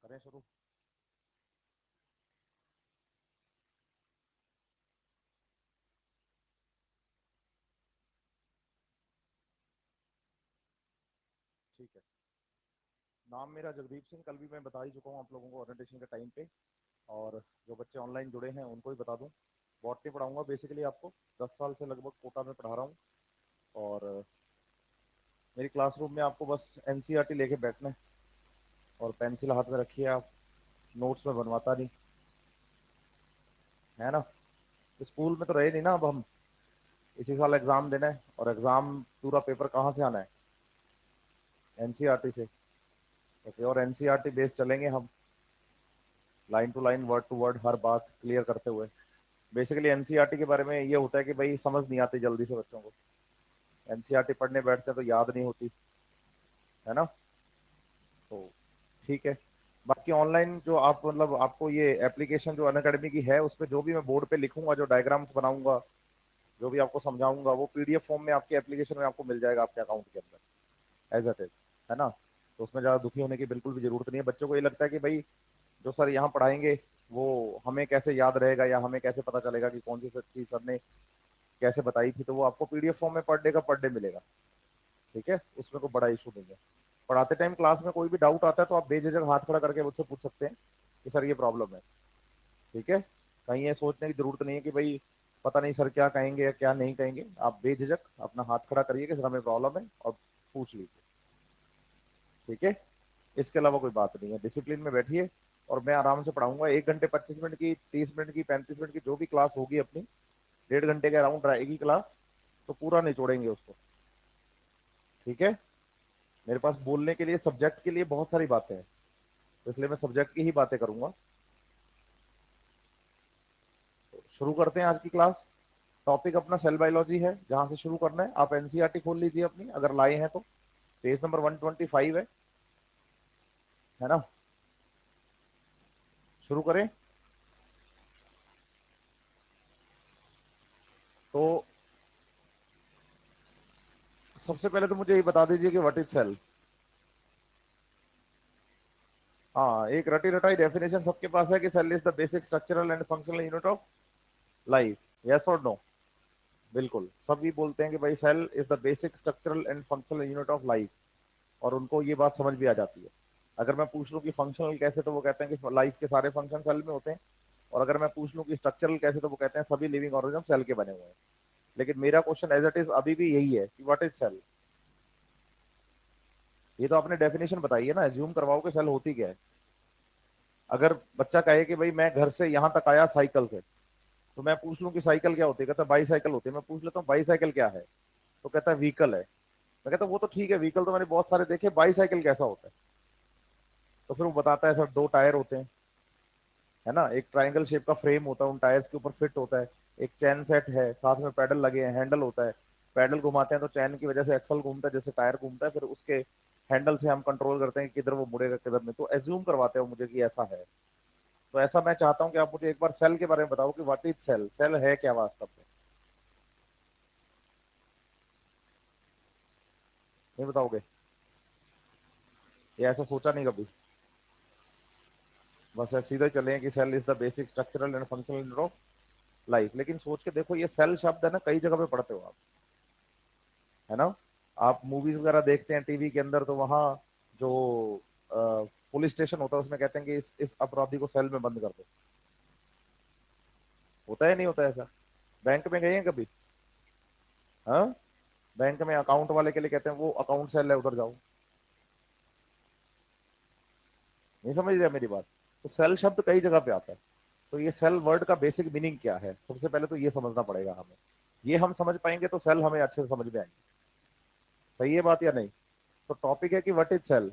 करें शुरू। ठीक है। नाम मेरा जगदीप सिंह, कल भी मैं बता ही चुका हूँ आप लोगों को ओरिएंटेशन के टाइम पे। और जो बच्चे ऑनलाइन जुड़े हैं उनको भी बता दूं, बॉटनी पढ़ाऊंगा बेसिकली आपको। 10 साल से लगभग कोटा में पढ़ा रहा हूँ। और मेरी क्लासरूम में आपको बस एनसीईआरटी लेके बैठना है और पेंसिल हाथ में रखिए आप। नोट्स में बनवाता नहीं है ना। स्कूल में तो रहे नहीं ना, अब हम इसी साल एग्जाम देना है और एग्जाम पूरा पेपर कहाँ से आना है? एनसीईआरटी से। ओके, और एनसीईआरटी बेस चलेंगे हम, line to line word to word हर बात क्लियर करते हुए। बेसिकली एनसीईआरटी के बारे में ये होता है कि भाई समझ नहीं आती जल्दी से बच्चों को। एनसीईआरटी पढ़ने बैठते हैं तो याद नहीं होती है ना। तो ठीक है। बाकी ऑनलाइन जो आप मतलब आपको ये एप्लीकेशन जो अनअकैडमी की है उस पर जो भी मैं बोर्ड पे लिखूंगा, जो डायग्राम्स बनाऊंगा, जो भी आपको समझाऊंगा, वो पीडीएफ फॉर्म में आपके एप्लीकेशन में आपको मिल जाएगा आपके अकाउंट के अंदर एज इट इज, है ना। तो उसमें ज़्यादा दुखी होने की बिल्कुल भी जरूरत नहीं है। बच्चों को ये लगता है कि भाई जो सर यहाँ पढ़ाएंगे वो हमें कैसे याद रहेगा या हमें कैसे पता चलेगा कि कौन सी चीज सर ने कैसे बताई थी। तो वो आपको पीडीएफ फॉर्म में पर डे का पर डे मिलेगा। ठीक है, उसमें कोई बड़ा इशू नहीं है। पढ़ाते टाइम क्लास में कोई भी डाउट आता है तो आप बेझिझक हाथ खड़ा करके मुझसे पूछ सकते हैं कि सर ये प्रॉब्लम है। ठीक है, कहीं ये सोचने की जरूरत नहीं है कि भाई पता नहीं सर क्या कहेंगे या क्या नहीं कहेंगे। आप बेझिझक अपना हाथ खड़ा करिए कि सर हमें प्रॉब्लम है और पूछ लीजिए। ठीक है, इसके अलावा कोई बात नहीं है। डिसिप्लिन में बैठिए और मैं आराम से पढ़ाऊंगा। 1 घंटे 25 मिनट की, 30 मिनट की, 35 मिनट की जो भी क्लास होगी अपनी, 1.5 घंटे के अराउंड रहेगी क्लास। तो पूरा निचोड़ेंगे उसको। ठीक है, मेरे पास बोलने के लिए सब्जेक्ट के लिए बहुत सारी बातें हैं, तो इसलिए मैं सब्जेक्ट की ही बातें करूंगा। तो शुरू करते हैं आज की क्लास। टॉपिक अपना सेल बायोलॉजी है, जहां से शुरू करना है। आप एनसीईआरटी खोल लीजिए अपनी, अगर लाए हैं तो। पेज नंबर 125 है ना। शुरू करें। तो सबसे पहले तो मुझे ये बता दीजिए कि व्हाट इज सेल। हाँ, एक रटी रटाई डेफिनेशन सबके पास है कि cell is the basic structural and functional unit of life. Yes और नो? बिल्कुल, सभी बोलते हैं कि भाई cell is the basic structural and functional unit of life. और उनको ये बात समझ भी आ जाती है। अगर मैं पूछ लूं कि फंक्शनल कैसे, तो वो कहते हैं कि लाइफ के सारे फंक्शन सेल में होते हैं। और अगर मैं पूछ लूं कि स्ट्रक्चरल कैसे, तो वो कहते हैं सभी लिविंग ऑर्गेनिज्म सेल के बने हुए हैं। लेकिन मेरा क्वेश्चन एज इट इज अभी भी यही है कि व्हाट इज सेल। ये तो आपने डेफिनेशन बताई है ना, एज्यूम करवाओ कि सेल होती क्या है। अगर बच्चा कहे कि भाई मैं घर से यहाँ तक आया साइकिल से, तो मैं पूछ लूं कि साइकिल क्या होती है, कहता बाई साइकिल होती है। मैं पूछ लेता हूँ बाई साइकिल क्या है, तो कहता है व्हीकल है। मैं कहता हूँ वो तो ठीक है, व्हीकल तो मैंने बहुत सारे देखे, बाई साइकिल कैसा होता है? तो फिर वो बताता है सर 2 टायर होते हैं, है ना, एक ट्राइंगल शेप का फ्रेम होता है, उन टायर्स के ऊपर फिट होता है, एक चैन सेट है, साथ में पैडल लगे हैं, हैंडल होता है। पैडल घुमाते हैं तो चैन की वजह से एक्सल घूमता है, जैसे टायर घूमता है, फिर उसके हैंडल से हम कंट्रोल करते हैं कि किधर वो मुड़ेगा किधर नहीं। तो एज्यूम करवाते हो मुझे कि ऐसा है। तो ऐसा मैं चाहता हूँ कि आप मुझे एक बार सेल के बारे में बताओ कि व्हाट इज सेल। सेल है क्या वास्तव में? नहीं बताओगे? ये ऐसा सोचा नहीं कभी? बस ऐसे सीधे चले कि cell is the basic structural and functional unit of life. लेकिन सोच के देखो, ये सेल शब्द है ना, कई जगह पे पढ़ते हो आप, है ना। आप मूवीज वगैरह देखते हैं टीवी के अंदर, तो वहाँ जो पुलिस स्टेशन होता है उसमें कहते हैं कि इस अपराधी को सेल में बंद कर दो। होता है नहीं होता है ऐसा? बैंक में गए हैं कभी? हाँ, बैंक में अकाउंट वाले के लिए कहते हैं वो अकाउंट सेल है, उधर जाओ। नहीं समझ रहे मेरी बात? तो सेल शब्द कई जगह पे आता है। तो ये सेल वर्ड का बेसिक मीनिंग क्या है, सबसे पहले तो ये समझना पड़ेगा हमें। ये हम समझ पाएंगे तो सेल हमें अच्छे से समझ में आएंगे। सही है बात या नहीं? तो टॉपिक है कि व्हाट इज सेल।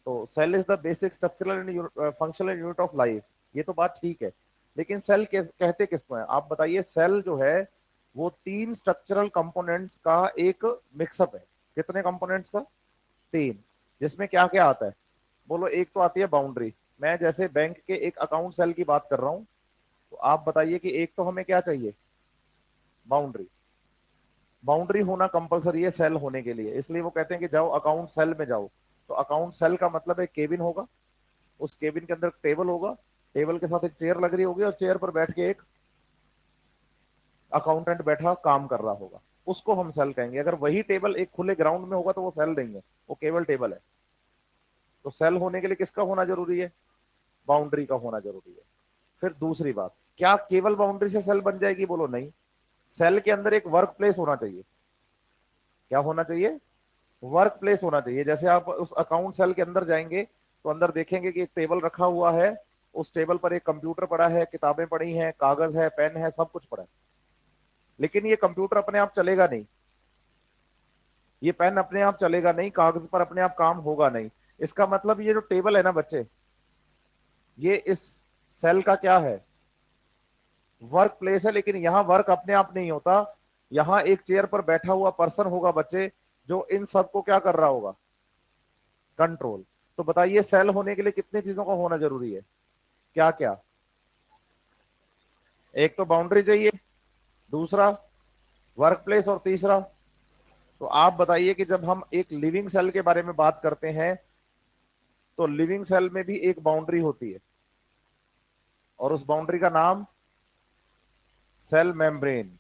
तो cell is the basic structural and functional unit of life. ये तो बात ठीक है, लेकिन सेल कहते किसको है आप बताइए? सेल जो है वो 3 स्ट्रक्चरल कंपोनेंट्स का एक मिक्सअप है। कितने कंपोनेंट्स का? 3। जिसमें क्या क्या आता है? बोलो। एक तो आती है बाउंड्री। मैं जैसे बैंक के एक अकाउंट सेल की बात कर रहा हूं, तो आप बताइए कि एक तो हमें क्या चाहिए? बाउंड्री। बाउंड्री होना कंपलसरी है सेल होने के लिए, इसलिए वो कहते हैं कि जाओ अकाउंट सेल में जाओ। तो अकाउंट सेल का मतलब है केबिन होगा, उस केबिन के अंदर टेबल होगा, टेबल के साथ एक चेयर लग रही होगी और चेयर पर बैठ के एक अकाउंटेंट बैठा काम कर रहा होगा, उसको हम सेल कहेंगे। अगर वही टेबल एक खुले ग्राउंड में होगा तो वो सेल नहीं है, वो केवल टेबल है। तो सेल होने के लिए किसका होना जरूरी है? बाउंड्री का होना जरूरी है। फिर दूसरी बात, क्या केवल बाउंड्री से सेल बन जाएगी? बोलो नहीं। सेल के अंदर एक वर्क प्लेस होना चाहिए। क्या होना चाहिए? वर्क प्लेस होना चाहिए। जैसे आप उस अकाउंट सेल के अंदर जाएंगे तो अंदर देखेंगे कि एक टेबल रखा हुआ है, उस टेबल पर एक कंप्यूटर पड़ा है, किताबें पड़ी हैं, कागज है, पेन है, सब कुछ पड़ा है। लेकिन ये कंप्यूटर अपने आप चलेगा नहीं, ये पेन अपने आप चलेगा नहीं, कागज पर अपने आप काम होगा नहीं। इसका मतलब ये जो टेबल है ना बच्चे, ये इस सेल का क्या है? वर्क प्लेस है। लेकिन यहां वर्क अपने आप नहीं होता, यहां एक चेयर पर बैठा हुआ पर्सन होगा बच्चे, जो इन सबको क्या कर रहा होगा? कंट्रोल। तो बताइए सेल होने के लिए कितनी चीजों का होना जरूरी है? क्या क्या? एक तो बाउंड्री चाहिए, दूसरा वर्क प्लेस, और तीसरा, तो आप बताइए कि जब हम एक लिविंग सेल के बारे में बात करते हैं तो लिविंग सेल में भी एक बाउंड्री होती है, और उस बाउंड्री का नाम सेल मेम्ब्रेन।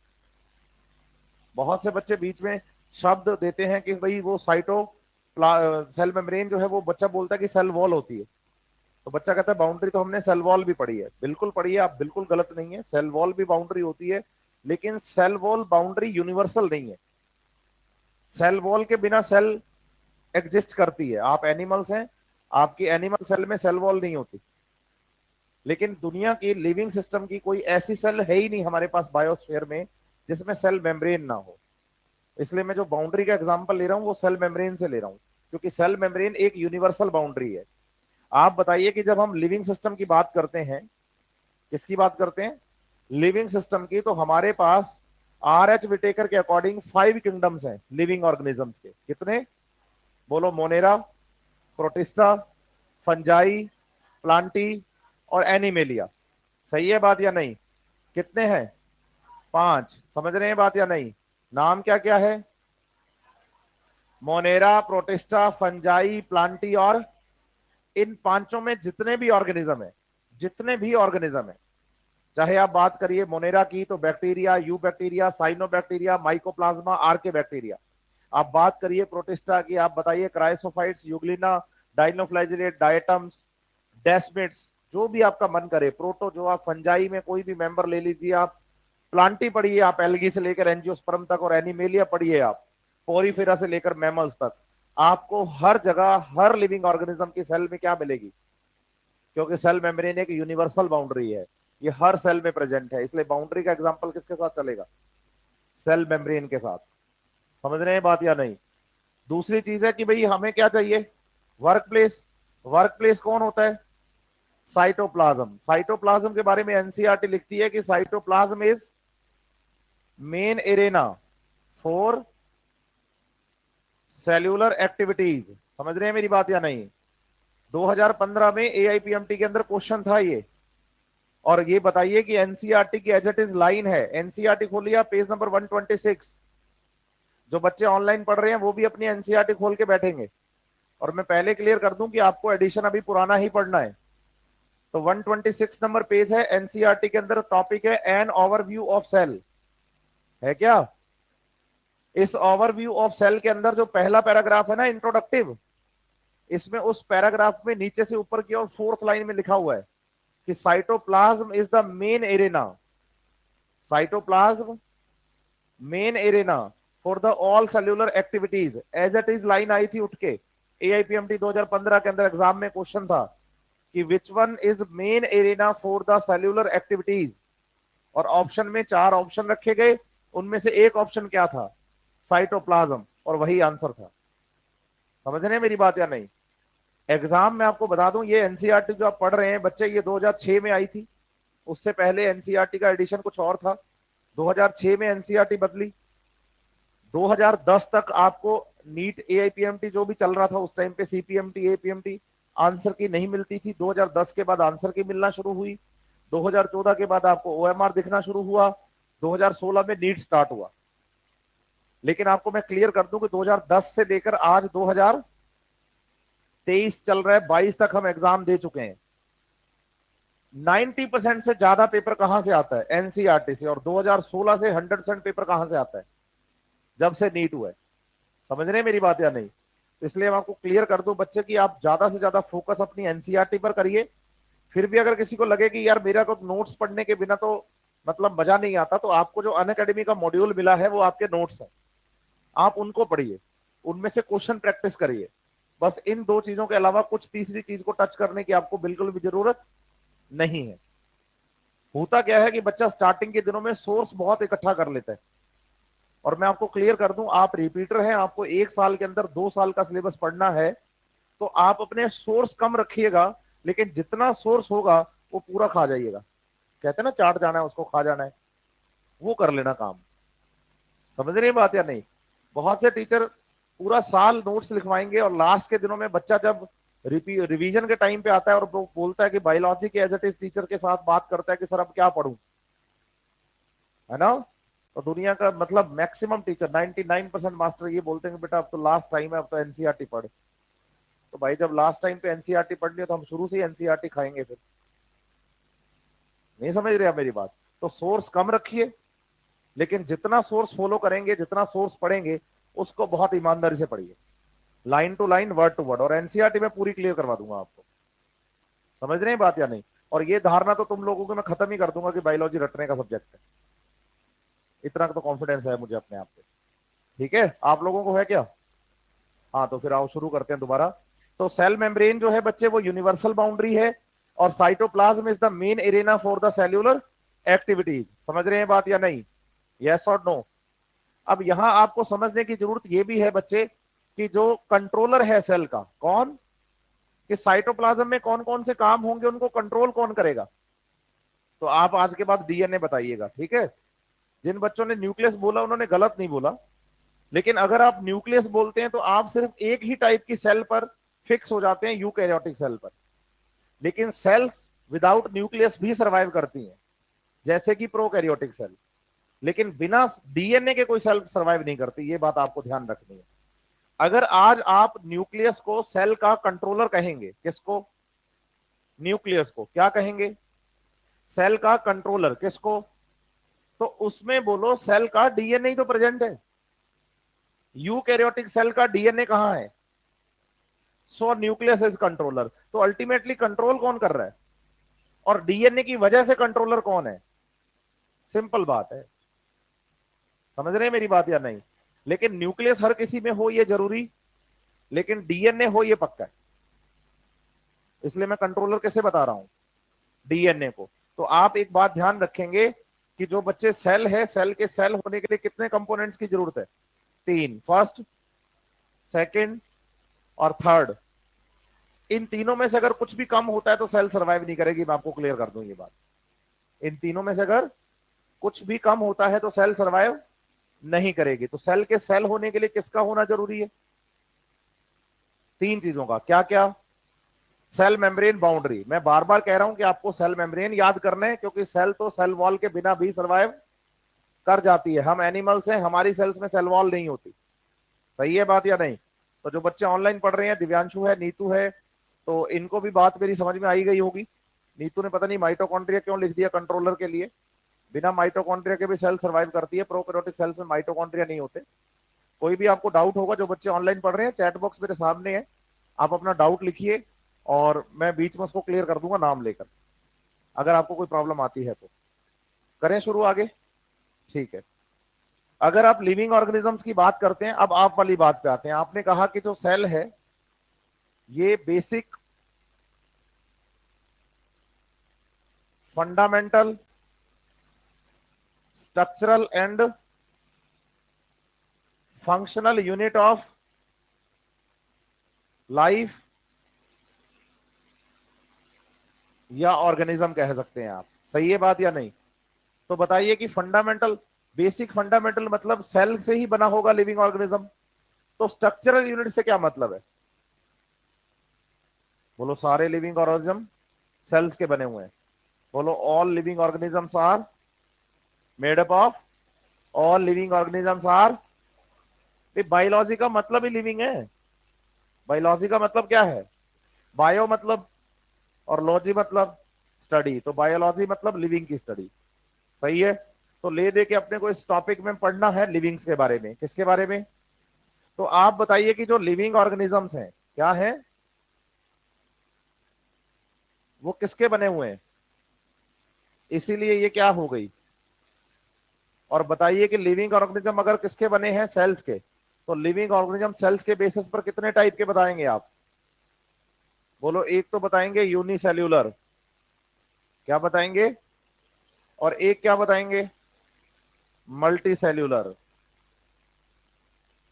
बहुत से बच्चे बीच में शब्द देते हैं कि भाई वो साइटो सेल मेम्ब्रेन जो है वो बच्चा बोलता है कि सेल वॉल होती है। तो बच्चा कहता है बाउंड्री तो हमने सेल वॉल भी पढ़ी है। बिल्कुल पढ़ी है, आप बिल्कुल गलत नहीं है, सेल वॉल भी बाउंड्री होती है। लेकिन सेल वॉल बाउंड्री यूनिवर्सल नहीं है। सेल वॉल के बिना सेल एग्जिस्ट करती है। आप एनिमल्स हैं, आपकी एनिमल सेल में सेल वॉल नहीं होती। लेकिन दुनिया की लिविंग सिस्टम की कोई ऐसी सेल है ही नहीं हमारे पास बायोस्फीयर में जिसमें सेल मेम्ब्रेन ना हो। इसलिए मैं जो बाउंड्री का एग्जांपल ले रहा हूं वो सेल मेम्ब्रेन से ले रहा हूं, क्योंकि सेल मेम्ब्रेन एक यूनिवर्सल बाउंड्री है। आप बताइए कि जब हम लिविंग सिस्टम की बात करते हैं, किसकी बात करते हैं? लिविंग सिस्टम की, तो हमारे पास R H विटेकर के अकॉर्डिंग 5 किंगडम्स हैं लिविंग ऑर्गेनिजम्स के। कितने? बोलो। मोनेरा, प्रोटिस्टा, फंजाई, प्लांटी और एनिमेलिया। सही है बात या नहीं? कितने हैं? 5। समझ रहे हैं बात या नहीं? नाम क्या क्या है? मोनेरा, प्रोटिस्टा, फंजाई, प्लांटी और इन पांचों में जितने भी ऑर्गेनिज्म है, जितने भी ऑर्गेनिज्म है, चाहे आप बात करिए मोनेरा की तो bacteria, eubacteria, cyanobacteria, mycoplasma, archaebacteria. आप बात करिए प्रोटिस्टा की, आप बताइए chrysophytes, euglena, dinoflagellate, diatoms, desmids, जो भी आपका मन करे। प्रोटो जो, आप फंजाई में कोई भी मेंबर ले लीजिए, आप प्लांटी पढ़िए, आप एल्गी से लेकर एंजियोस्पर्म तक, और एनिमेलिया पढ़िए आप, पोरीफेरा से लेकर मैमल्स तक। आपको हर जगह हर लिविंग ऑर्गेनिज्म की सेल में क्या मिलेगी? क्योंकि सेल मेम्ब्रेन एक यूनिवर्सल बाउंड्री है, ये हर सेल में प्रेजेंट है। इसलिए बाउंड्री का एग्जांपल किसके साथ चलेगा? सेल मेम्ब्रेन के साथ। समझ रहे हैं बात या नहीं? दूसरी चीज है कि भाई हमें क्या चाहिए? Work place. वर्क प्लेस कौन होता है? साइटोप्लाज्म। साइटोप्लाज्म के बारे में एनसीईआरटी लिखती है कि cytoplasm is main arena for cellular activities. समझ रहे हैं मेरी बात या नहीं? 2015 में एआईपीएमटी के अंदर क्वेश्चन था ये। और ये बताइए कि एनसीईआरटी की एज इट इज लाइन है। एनसीईआरटी खोलिए पेज नंबर 126। जो बच्चे ऑनलाइन पढ़ रहे हैं वो भी अपनी एनसीईआरटी खोल के बैठेंगे। और मैं पहले क्लियर कर दूं कि आपको एडिशन अभी पुराना ही पढ़ना है। तो 126 नंबर पेज है एनसीईआरटी के अंदर, टॉपिक है एन ओवरव्यू ऑफ सेल। है क्या? इस ओवरव्यू ऑफ सेल के अंदर जो पहला पैराग्राफ है ना, इंट्रोडक्टिव, इसमें उस पैराग्राफ में नीचे से ऊपर की ओर 4th लाइन में लिखा हुआ है कि cytoplasm is the main arena, cytoplasm main arena for the all cellular activities. As it is line आई थी उठ के, एआईपीएमटी 2015 के अंदर एग्जाम में क्वेश्चन था कि which one is main arena for the cellular activities. और ऑप्शन में 4 ऑप्शन रखे गए, उनमें से एक ऑप्शन क्या था? साइटोप्लाज्म, और वही आंसर था। समझ रहे हैं मेरी बात या नहीं? एग्जाम में आपको बता दूं, ये एनसीईआरटी जो आप पढ़ रहे हैं बच्चे, ये 2006 में आई थी। उससे पहले एनसीईआरटी का एडिशन कुछ और था। 2006 में एनसीईआरटी बदली। 2010 तक आपको नीट एआईपीएमटी जो भी चल रहा था उस टाइम पे, सीपीएमटी एपीएमटी, आंसर की नहीं मिलती थी। 2010 के बाद आंसर की मिलना शुरू हुई। 2014 के बाद आपको ओएमआर दिखना शुरू हुआ। 2016 में नीट स्टार्ट हुआ। लेकिन आपको मैं क्लियर कर दूं कि 2010 से लेकर आज 23 चल रहा है, 22 तक हम एग्जाम दे चुके हैं। 90% से ज्यादा पेपर कहां से आता है? एनसीईआरटी से। और 2016 से 100% पेपर कहां से आता है? जब से नीट हुआ है। समझ रहे हैं मेरी बात या नहीं? इसलिए मैं आपको क्लियर कर दूं बच्चे कि आप ज्यादा से ज्यादा फोकस अपनी एनसीईआरटी पर करिए। फिर भी अगर किसी को लगे कि यार मेरा को नोट्स पढ़ने के बिना तो मतलब मजा नहीं आता, तो आपको जो अनअकैडमी का मॉड्यूल मिला है वो आपके नोट्स हैं, आप उनको पढ़िए, उनमें से क्वेश्चन प्रैक्टिस करिए। बस इन दो चीजों के अलावा कुछ तीसरी चीज को टच करने की आपको बिल्कुल भी जरूरत नहीं है। होता क्या है कि बच्चा स्टार्टिंग के दिनों में सोर्स बहुत इकट्ठा कर लेता है। और मैं आपको क्लियर कर दूं, आप रिपीटर हैं, आपको 1 साल के अंदर 2 साल का सिलेबस पढ़ना है, तो आप अपने सोर्स कम रखिएगा, लेकिन जितना सोर्स होगा वो पूरा खा जाइएगा। कहते हैं ना, चाट जाना है उसको खा जाना है, वो कर लेना काम। समझ रहे हैं बात या नहीं? बहुत से टीचर पूरा साल नोट्स लिखवाएंगे और लास्ट के दिनों में बच्चा जब रिवीजन के टाइम पे आता है और वो बोलता है कि बायोलॉजी के एज इट इज टीचर के साथ बात करता है कि सर अब क्या पढ़ूं, है ना? तो दुनिया का मतलब मैक्सिमम टीचर 99% मास्टर ये बोलते हैं कि बेटा अब तो लास्ट टाइम है, अब तो एनसीईआरटी पढ़। तो भाई जब लास्ट टाइम पे एनसीईआरटी पढ़नी है तो हम शुरू से ही एनसीईआरटी खाएंगे फिर? नहीं समझ रहे आप मेरी बात? तो सोर्स कम रखिए, लेकिन जितना सोर्स फॉलो करेंगे, जितना सोर्स पढ़ेंगे, उसको बहुत ईमानदारी से पढ़िए, line to line, word to word. और एनसीईआरटी में पूरी क्लियर करवा दूंगा आपको। समझ रहे हैं बात या नहीं? और ये धारणा तो तुम लोगों को मैं खत्म ही कर दूंगा कि बायोलॉजी रटने का सब्जेक्ट है। इतना तो कॉन्फिडेंस है मुझे अपने आप पे। ठीक है, आप लोगों को है क्या? हाँ, तो फिर आओ शुरू करते हैं दोबारा। तो सेल मेम्ब्रेन जो है बच्चे वो यूनिवर्सल बाउंड्री है, और cytoplasm is the main arena for the cellular activities. समझ रहे हैं बात या नहीं? यस और नो? अब यहां आपको समझने की जरूरत यह भी है बच्चे कि जो कंट्रोलर है सेल का, कौन, कि साइटोप्लाज्म में कौन कौन से काम होंगे, उनको कंट्रोल कौन करेगा? तो आप आज के बाद डीएनए बताइएगा, ठीक है? जिन बच्चों ने न्यूक्लियस बोला उन्होंने गलत नहीं बोला, लेकिन अगर आप न्यूक्लियस बोलते हैं तो आप सिर्फ एक ही टाइप की सेल पर फिक्स हो जाते हैं, यूकैरियोटिक सेल पर। लेकिन सेल्स विदाउट न्यूक्लियस भी सर्वाइव करती हैं, जैसे कि प्रोकैरियोटिक सेल। लेकिन बिना डीएनए के कोई सेल सर्वाइव नहीं करती, ये बात आपको ध्यान रखनी है। अगर आज आप न्यूक्लियस को सेल का कंट्रोलर कहेंगे, किसको? न्यूक्लियस को क्या कहेंगे? सेल का कंट्रोलर। किसको? तो उसमें बोलो सेल का डीएनए तो प्रेजेंट है। यूकैरियोटिक सेल का डीएनए कहां है? सो न्यूक्लियस इज कंट्रोलर। तो अल्टीमेटली कंट्रोल कौन कर रहा है? और डीएनए की वजह से कंट्रोलर कौन है? सिंपल बात है। समझ रहे हैं मेरी बात या नहीं? लेकिन न्यूक्लियस हर किसी में हो ये जरूरी, लेकिन डीएनए हो ये पक्का है। इसलिए मैं कंट्रोलर कैसे बता रहा हूं, डीएनए को। तो आप एक बात ध्यान रखेंगे कि जो बच्चे सेल है, सेल के सेल होने के लिए कितने कंपोनेंट्स की जरूरत है? 3, फर्स्ट, सेकंड और थर्ड। इन तीनों में से अगर कुछ भी कम होता है तो सेल सर्वाइव नहीं करेगी, मैं आपको क्लियर कर दूं ये बात। इन तीनों में से अगर कुछ भी कम होता है तो सेल सर्वाइव नहीं करेगी। तो सेल के सेल होने के लिए किसका होना जरूरी है? 3 चीजों का। क्या क्या? Cell membrane boundary. मैं बार बार कह रहा हूं कि आपको सेल मेम्ब्रेन याद करना है, क्योंकि सेल तो सेल वॉल के बिना भी सर्वाइव कर जाती है। हम एनिमल्स हैं, हमारी सेल्स में सेल वॉल नहीं होती। सही है बात या नहीं? तो जो बच्चे ऑनलाइन पढ़ रहे हैं, दिव्यांशु है, नीतू है, तो इनको भी बात मेरी समझ में आई गई होगी। नीतू ने पता नहीं माइटोकॉन्ड्रिया क्यों लिख दिया कंट्रोलर के लिए। बिना माइटोकॉन्ड्रिया के भी सेल सर्वाइव करती है, प्रोकैरियोटिक सेल्स में माइटोकॉन्ड्रिया नहीं होते। कोई भी आपको डाउट होगा, जो बच्चे ऑनलाइन पढ़ रहे हैं, चैट बॉक्स मेरे सामने है, आप अपना डाउट लिखिए और मैं बीच में उसको क्लियर कर दूंगा नाम लेकर, अगर आपको कोई प्रॉब्लम आती है तो। करें शुरू आगे? ठीक है। अगर आप लिविंग ऑर्गेनिजम्स की बात करते हैं, अब आप वाली बात पे आते हैं। आपने कहा कि जो सेल है ये basic, fundamental, structural and functional unit of life या ऑर्गेनिज्म कह सकते हैं आप। सही है बात या नहीं? तो बताइए कि फंडामेंटल, बेसिक फंडामेंटल मतलब सेल से ही बना होगा लिविंग ऑर्गेनिज्म। तो स्ट्रक्चरल यूनिट से क्या मतलब है? बोलो सारे लिविंग ऑर्गेनिज्म सेल्स के बने हुए हैं। बोलो all living organisms are made up of, all living organisms are. Biology का मतलब ही लिविंग है। बायोलॉजी का मतलब क्या है? बायो मतलब और लॉजी मतलब स्टडी, तो बायोलॉजी मतलब लिविंग की स्टडी। सही है। तो ले दे के अपने को इस टॉपिक में पढ़ना है लिविंग्स के बारे में। किसके बारे में? तो आप बताइए कि जो लिविंग ऑर्गेनिजम्स हैं क्या है, वो किसके बने हुए हैं? इसीलिए ये क्या हो गई। और बताइए कि लिविंग ऑर्गेनिज्म अगर किसके बने हैं? सेल्स के। तो लिविंग ऑर्गेनिज्म सेल्स के बेसिस पर कितने टाइप के बताएंगे आप? बोलो। एक तो बताएंगे यूनिसेल्यूलर, क्या बताएंगे? और एक क्या बताएंगे? Multicellular.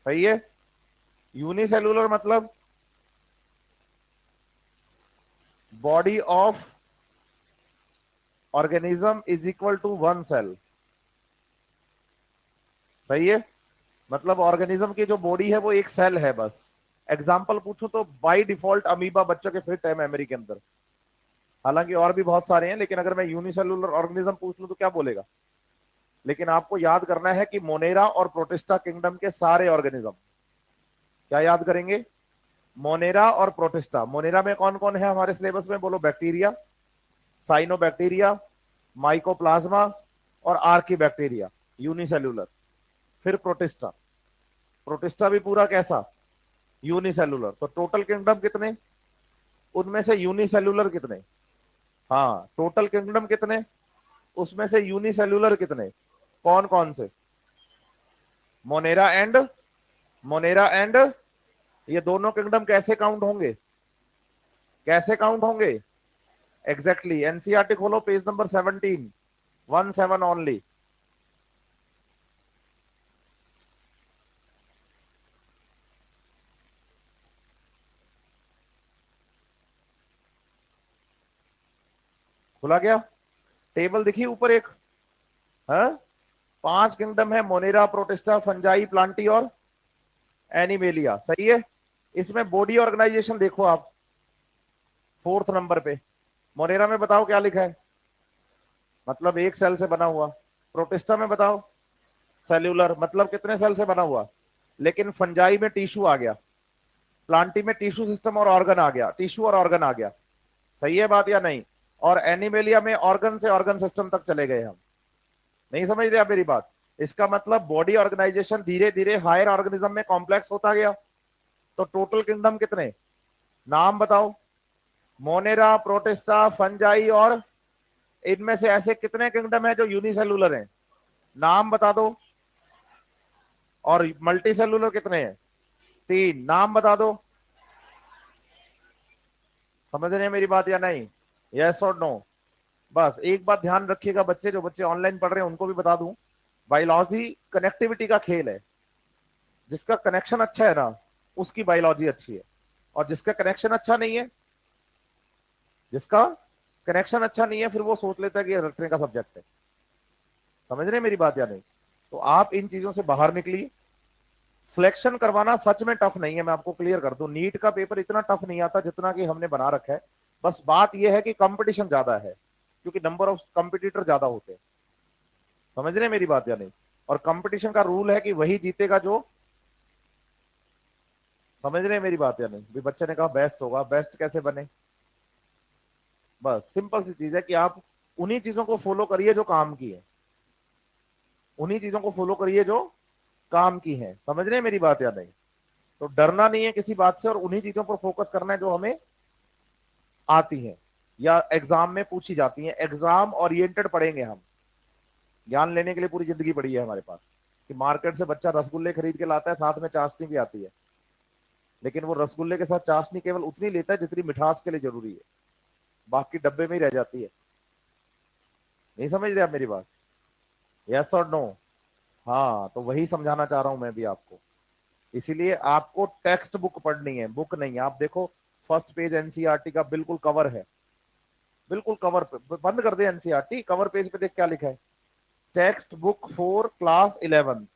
सही है। यूनिसेल्यूलर मतलब body of organism is equal to one cell. सही है। मतलब ऑर्गेनिज्म की जो बॉडी है वो एक सेल है बस। एग्जाम्पल पूछूं तो बाय डिफॉल्ट अमीबा बच्चों के फिट है मेमोरी के अंदर। हालांकि और भी बहुत सारे हैं, लेकिन अगर मैं यूनिसेलुलर ऑर्गेनिज्म पूछ लूं तो क्या बोलेगा? लेकिन आपको याद करना है कि मोनेरा और प्रोटिस्टा किंगडम के सारे ऑर्गेनिज्म। क्या याद करेंगे? मोनेरा और प्रोटिस्टा। मोनेरा में कौन कौन है हमारे सिलेबस में? बोलो। बैक्टीरिया, साइनोबैक्टीरिया, माइकोप्लाज्मा और आर्की बैक्टीरिया, यूनिसेलुलर। फिर प्रोटिस्टा। प्रोटिस्टा भी पूरा कैसा? यूनिसेलुलर। तो टोटल किंगडम कितने? उनमें से यूनिसेलुलर कितने? हाँ, टोटल किंगडम कितने? उसमें से यूनिसेलुलर कितने? कौन कौन से? मोनेरा एंड मोनेरा एंड ये दोनों किंगडम कैसे काउंट होंगे? कैसे काउंट होंगे? एग्जैक्टली। एनसीईआरटी खोलो, पेज नंबर 17, 17 ओनली। खुला गया? टेबल दिखी ऊपर एक? हाँ, 5 किंगडम है, मोनेरा, प्रोटिस्टा, फंजाई, प्लांटी और एनिमेलिया। सही है। इसमें बॉडी ऑर्गेनाइजेशन देखो आप, 4th नंबर पे। मोनेरा में बताओ क्या लिखा है? मतलब एक सेल से बना हुआ। प्रोटिस्टा में बताओ सेल्यूलर, मतलब कितने सेल से बना हुआ। लेकिन फंजाई में टिश्यू आ गया, प्लांटी में टिश्यू सिस्टम और ऑर्गन आ गया, टिश्यू और ऑर्गन आ गया। सही है बात या नहीं? और एनिमेलिया में ऑर्गन से ऑर्गन सिस्टम तक चले गए हम। नहीं समझ रहे आप मेरी बात? इसका मतलब बॉडी ऑर्गेनाइजेशन धीरे धीरे हायर ऑर्गेनिज्म में कॉम्प्लेक्स होता गया। तो टोटल किंगडम कितने? नाम बताओ। मोनेरा, प्रोटिस्टा, फंजाई और इनमें से ऐसे कितने किंगडम है जो यूनिसेलुलर हैं? नाम बता दो। और मल्टी सेलुलर कितने हैं? 3। नाम बता दो। समझ रहे हैं मेरी बात या नहीं? यस और नो? बस एक बात ध्यान रखिएगा बच्चे, जो बच्चे ऑनलाइन पढ़ रहे हैं उनको भी बता दूं, बायोलॉजी कनेक्टिविटी का खेल है। जिसका कनेक्शन अच्छा है ना, उसकी बायोलॉजी अच्छी है। और जिसका कनेक्शन अच्छा नहीं है, जिसका कनेक्शन अच्छा नहीं है, फिर वो सोच लेता है कि ये रटने का सब्जेक्ट है। समझ रहे हैं मेरी बात या नहीं? तो आप इन चीजों से बाहर निकलिए। सिलेक्शन करवाना सच में टफ नहीं है, मैं आपको क्लियर कर दूं। नीट का पेपर इतना टफ नहीं आता जितना कि हमने बना रखा है। बस बात यह है कि कंपटीशन ज्यादा है, क्योंकि नंबर ऑफ कंपटीटर ज्यादा होते हैं। समझ रहे हैं मेरी बात या नहीं? और कंपटीशन का रूल है कि वही जीतेगा जो, समझ रहे हैं मेरी बात या नहीं? भी बच्चे ने कहा बेस्ट होगा, बेस्ट कैसे बने? बस सिंपल सी चीज है कि आप उन्हीं चीजों को फॉलो करिए जो काम की है। उन्हीं चीजों को फॉलो करिए जो काम की है। समझ रहे हैं मेरी बात या नहीं? तो डरना नहीं है किसी बात से, और उन्हीं चीजों पर फोकस करना है जो हमें आती हैं या एग्जाम में पूछी जाती हैं। एग्जाम ओरिएंटेड पढ़ेंगे हम। ज्ञान लेने के लिए पूरी जिंदगी पड़ी है हमारे पास। कि मार्केट से बच्चा रसगुल्ले खरीद के लाता है, साथ में चाशनी भी आती है, लेकिन वो रसगुल्ले के साथ चाशनी केवल उतनी लेता है जितनी मिठास के लिए जरूरी है, बाकी डब्बे में ही रह जाती है। नहीं समझ रहे आप मेरी बात? यस और नो? हाँ, तो वही समझाना चाह रहा हूं मैं भी आपको। इसीलिए आपको टेक्स्ट बुक पढ़नी है, बुक नहीं। आप देखो, फर्स्ट पेज एनसीईआरटी का बिल्कुल कवर है, बिल्कुल कवर पे। बंद कर दे एनसीईआरटी, कवर पेज पे देख क्या लिखा है। Text book for class 11।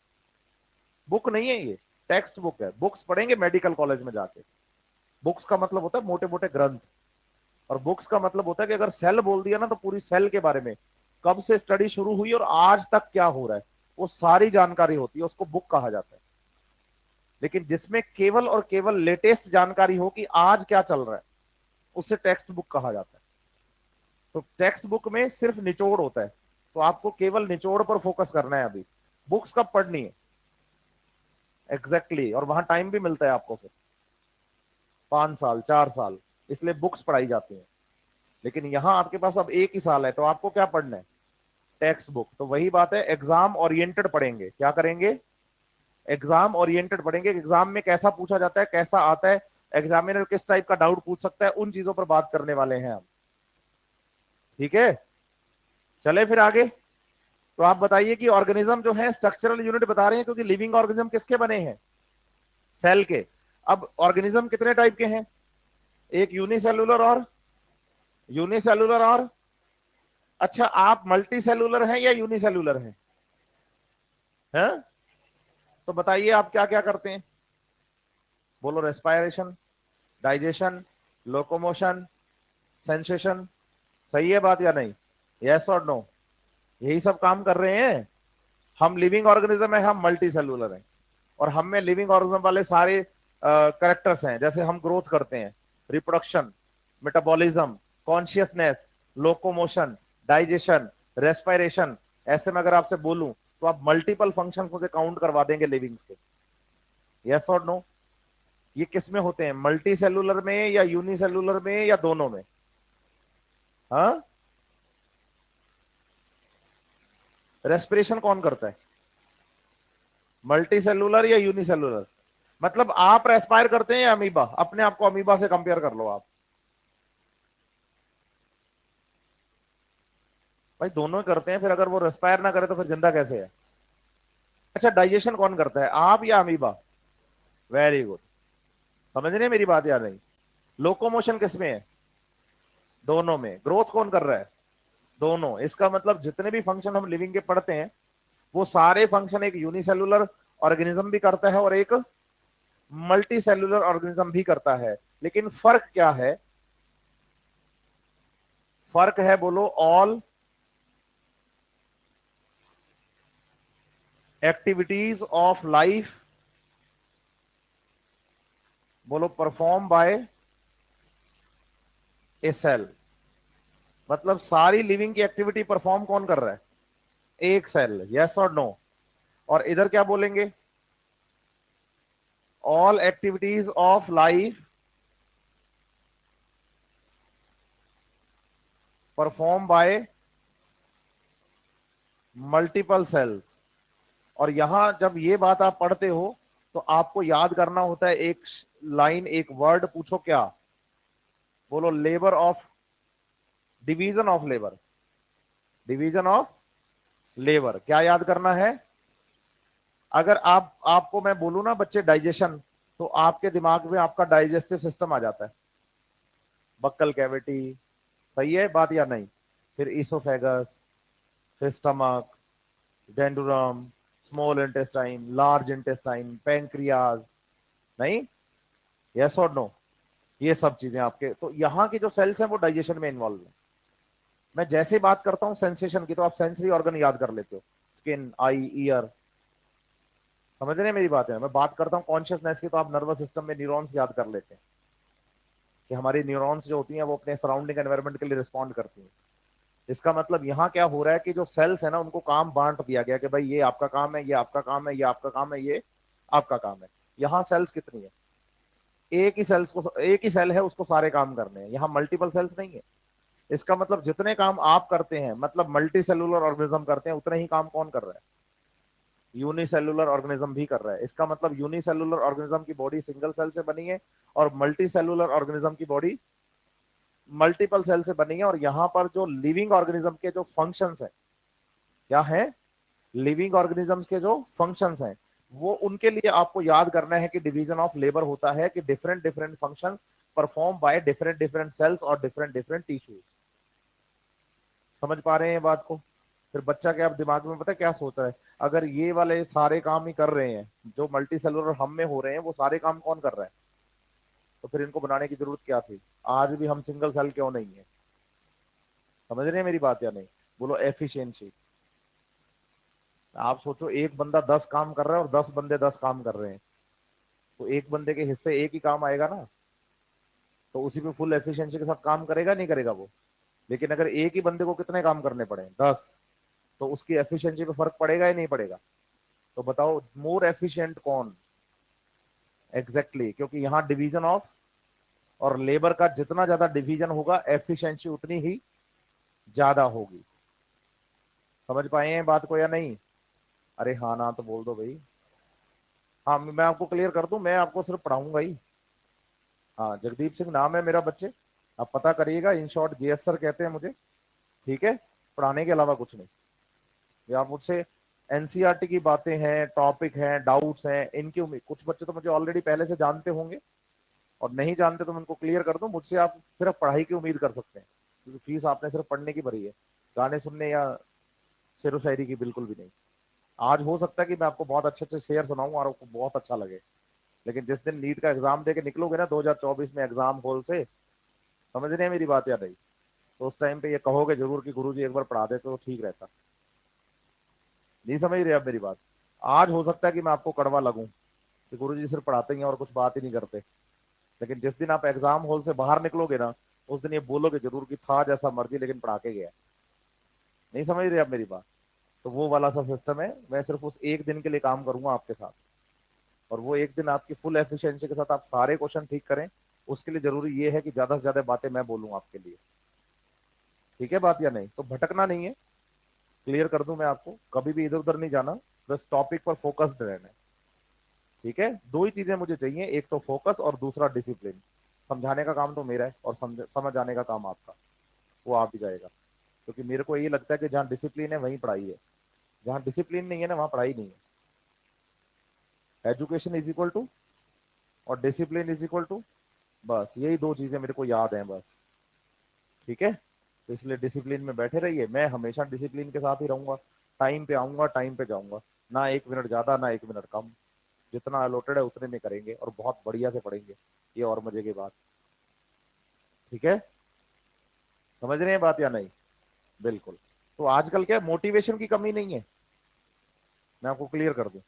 Book नहीं है ये, टेक्स्ट बुक है। बुक्स पढ़ेंगे मेडिकल कॉलेज में जाके। बुक्स का मतलब होता है मोटे मोटे ग्रंथ। और बुक्स का मतलब होता है कि अगर सेल बोल दिया ना, तो पूरी सेल के बारे में, कब से स्टडी शुरू हुई और आज तक क्या हो रहा है, वो सारी जानकारी होती है। उसको बुक कहा जाता है। लेकिन जिसमें केवल और केवल लेटेस्ट जानकारी हो कि आज क्या चल रहा है, उसे टेक्स्ट बुक कहा जाता है। तो टेक्स्ट बुक में सिर्फ निचोड़ होता है, तो आपको केवल निचोड़ पर फोकस करना है अभी। बुक्स कब पढ़नी है एग्जैक्टली और वहां टाइम भी मिलता है आपको फिर 5 साल 4 साल, इसलिए बुक्स पढ़ाई जाती हैं। लेकिन यहां आपके पास अब एक ही साल है, तो आपको क्या पढ़ना है, टेक्स्ट बुक। तो वही बात है, एग्जाम ओरिएंटेड पढ़ेंगे। क्या करेंगे, एग्जाम ओरिएंटेड पढ़ेंगे। एग्जाम में कैसा पूछा जाता है, कैसा आता है, एग्जामिनर किस टाइप का डाउट पूछ सकता है, उन चीजों पर बात करने वाले हैं हम। ठीक है, चले फिर आगे। तो आप बताइए कि ऑर्गेनिज्म जो है स्ट्रक्चरल यूनिट बता रहे हैं, क्योंकि लिविंग ऑर्गेनिज्म किसके बने हैं, सेल के। अब ऑर्गेनिज्म कितने टाइप के हैं, एक यूनिसेलुलर और यूनिसेलुलर और अच्छा, आप मल्टी सेलुलर हैं या यूनिसेलुलर हैं? तो बताइए आप क्या क्या करते हैं, बोलो। Respiration, digestion, locomotion, sensation. सही है बात या नहीं, यस और नो? यही सब काम कर रहे हैं हम। लिविंग ऑर्गेनिज्म है, हम मल्टी सेलुलर हैं, और हम में लिविंग ऑर्गेनिज्म वाले सारे करेक्टर्स हैं। जैसे हम ग्रोथ करते हैं, reproduction, metabolism, consciousness, locomotion, digestion, respiration. ऐसे में अगर आपसे बोलूं तो आप मल्टीपल फंक्शन मुझे काउंट करवा देंगे लिविंग्स के, यस और नो? ये किस में होते हैं, मल्टी सेलुलर में या यूनिसेलुलर में या दोनों में? हाँ, रेस्पिरेशन कौन करता है, मल्टी सेलुलर या यूनिसेलुलर? मतलब आप रेस्पायर करते हैं या अमीबा? अपने आप को अमीबा से कंपेयर कर लो आप। भाई दोनों करते हैं, फिर अगर वो रेस्पायर ना करे तो फिर जिंदा कैसे है? अच्छा, डाइजेशन कौन करता है, आप या अमीबा? वेरी गुड, समझ रहे हैं मेरी बात या नहीं? लोकोमोशन किसमें है, दोनों में। ग्रोथ कौन कर रहा है, दोनों। इसका मतलब जितने भी फंक्शन हम लिविंग के पढ़ते हैं, वो सारे फंक्शन एक यूनिसेलुलर ऑर्गेनिज्म भी करता है और एक मल्टी सेलुलर ऑर्गेनिज्म भी करता है। लेकिन फर्क क्या है, फर्क है बोलो, ऑल एक्टिविटीज ऑफ लाइफ, बोलो, परफॉर्म बाय ए सेल। मतलब सारी लिविंग की एक्टिविटी परफॉर्म कौन कर रहा है, एक सेल, यस और नो? और इधर क्या बोलेंगे, all activities of life perform by multiple cells. और यहां जब ये बात आप पढ़ते हो तो आपको याद करना होता है, एक लाइन, एक वर्ड पूछो क्या, बोलो, labour of, division of labour, division of labour. क्या याद करना है? अगर आपको मैं बोलूं ना बच्चे डाइजेशन, तो आपके दिमाग में आपका डाइजेस्टिव सिस्टम आ जाता है, बक्कल कैविटी। सही है बात या नहीं? फिर ईसोफेगस, फिर स्टमक, डेंडुरम, small intestine, large intestine, pancreas. नहीं, यस और नो? ये सब चीजें आपके, तो यहाँ की जो सेल्स हैं वो डाइजेशन में इन्वॉल्व है। मैं जैसे बात करता हूँ सेंसेशन की, तो आप सेंसरी ऑर्गन याद कर लेते हो, स्किन, आई, ईयर। समझ रहे हैं मेरी बात है? मैं बात करता हूँ कॉन्शियसनेस की, तो आप नर्वस सिस्टम में न्यूरॉन्स याद कर लेते हैं, कि हमारी न्यूरॉन्स जो होती हैं वो अपने सराउंडिंग एनवायरनमेंट के लिए रिस्पॉन्ड करती हैं। इसका मतलब यहाँ क्या हो रहा है कि जो सेल्स है ना, उनको काम बांट दिया गया कि भाई ये आपका काम है, ये आपका काम है, ये आपका काम है, ये आपका काम है। यहाँ सेल्स कितनी है, एक ही सेल्स को, एक ही सेल है, उसको सारे काम करने हैं। यहाँ मल्टीपल सेल्स नहीं है। इसका मतलब जितने काम आप करते हैं, मतलब मल्टी सेलुलर ऑर्गेनिज्म करते हैं, उतने ही काम कौन कर रहा है, यूनिसेलुलर ऑर्गेनिज्म भी कर रहा है। इसका मतलब यूनिसेलुलर ऑर्गेनिज्म की बॉडी सिंगल सेल से बनी है, और मल्टी सेलुलर ऑर्गेनिज्म की बॉडी मल्टीपल सेल से बनी है। और यहाँ पर जो लिविंग ऑर्गेनिज्म के जो फंक्शंस हैं, क्या है, लिविंग ऑर्गेनिजम्स के जो फंक्शंस हैं, वो उनके लिए आपको याद करना है कि डिवीजन ऑफ लेबर होता है, कि different different functions perform by different different cells और डिफरेंट डिफरेंट टिश्यूज। समझ पा रहे हैं बात को? फिर बच्चा क्या दिमाग में पता है क्या सोच रहा है, अगर ये वाले सारे काम ही कर रहे हैं जो मल्टी सेलुलर हम में हो रहे हैं, वो सारे काम कौन कर रहा है, तो फिर इनको बनाने की जरूरत क्या थी? आज भी हम सिंगल सेल क्यों नहीं है? समझ रहे हैं मेरी बात या नहीं? बोलो, एफिशिएंसी। आप सोचो, एक बंदा 10 काम कर रहा है और 10 बंदे 10 काम कर रहे हैं, तो एक बंदे के हिस्से एक ही काम आएगा ना, तो उसी पे फुल एफिशिएंसी के साथ काम करेगा नहीं करेगा वो। लेकिन अगर एक ही बंदे को कितने काम करने पड़े, 10, तो उसकी एफिशिएंसी पे फर्क पड़ेगा या नहीं पड़ेगा। तो बताओ मोर एफिशिएंट कौन। एग्जैक्टली क्योंकि यहाँ डिवीजन ऑफ और लेबर का जितना ज्यादा डिवीजन होगा एफिशिएंसी उतनी ही ज्यादा होगी। समझ पाए हैं बात को या नहीं। अरे हाँ ना तो बोल दो भाई। हाँ मैं आपको क्लियर कर दूं, मैं आपको सिर्फ पढ़ाऊंगा ही। हाँ जगदीप सिंह नाम है मेरा बच्चे, आप पता करिएगा, इन शॉर्ट जीएस सर कहते हैं मुझे। ठीक है, पढ़ाने के अलावा कुछ नहीं। या आप मुझसे एनसीईआरटी की बातें हैं, टॉपिक हैं, डाउट्स हैं, इनकी उम्मीद, कुछ बच्चे तो मुझे ऑलरेडी पहले से जानते होंगे और नहीं जानते तो मैं उनको क्लियर कर दूं। मुझसे आप सिर्फ पढ़ाई की उम्मीद कर सकते हैं, क्योंकि फीस आपने सिर्फ पढ़ने की भरी है, गाने सुनने या शेर व शायरी की बिल्कुल भी नहीं। आज हो सकता है कि मैं आपको बहुत अच्छे अच्छे शेर सुनाऊं और आपको बहुत अच्छा लगे, लेकिन जिस दिन नीट का एग्जाम दे के निकलोगे ना 2024 में एग्जाम हॉल से, समझ रहे हैं मेरी बात या नहीं, तो उस टाइम पे ये कहोगे जरूर कि गुरुजी एक बार पढ़ा देते तो ठीक रहता। नहीं समझ रहे आप मेरी बात। आज हो सकता है कि मैं आपको कड़वा लगूं कि गुरुजी सिर्फ पढ़ाते ही हैं और कुछ बात ही नहीं करते, लेकिन जिस दिन आप एग्जाम हॉल से बाहर निकलोगे ना, उस दिन ये बोलोगे जरूर कि था जैसा मर्जी लेकिन पढ़ा के गया। नहीं समझ रहे आप मेरी बात। तो वो वाला सा सिस्टम है, मैं सिर्फ उस एक दिन के लिए काम करूंगा आपके साथ, और वो एक दिन आपकी फुल एफिशिएंसी के साथ आप सारे क्वेश्चन ठीक करें। उसके लिए जरूरी ये है कि ज्यादा से ज्यादा बातें मैं बोलूं आपके लिए। ठीक है बात या नहीं, तो भटकना नहीं है। क्लियर कर दूं मैं आपको, कभी भी इधर उधर नहीं जाना, बस टॉपिक पर फोकस्ड रहना है। ठीक है, दो ही चीजें मुझे चाहिए, एक तो फोकस और दूसरा डिसिप्लिन। समझाने का काम तो मेरा है और समझ आने का काम आपका, वो आप ही जाएगा। क्योंकि मेरे को ये लगता है कि जहाँ डिसिप्लिन है वहीं पढ़ाई है, जहाँ डिसिप्लिन नहीं है ना वहाँ पढ़ाई नहीं है। एजुकेशन इज इक्वल टू और डिसिप्लिन इज इक्वल टू, बस यही दो चीजें मेरे को याद हैं बस। ठीक है, तो इसलिए डिसिप्लिन में बैठे रहिए, मैं हमेशा डिसिप्लिन के साथ ही रहूंगा। टाइम पे आऊंगा, टाइम पे जाऊंगा, ना एक मिनट ज्यादा ना एक मिनट कम। जितना अलॉटेड है उतने में करेंगे और बहुत बढ़िया से पढ़ेंगे, ये और मजे की बात। ठीक है, समझ रहे हैं बात या नहीं। बिल्कुल। तो आजकल क्या मोटिवेशन की कमी नहीं है, मैं आपको क्लियर कर दूं,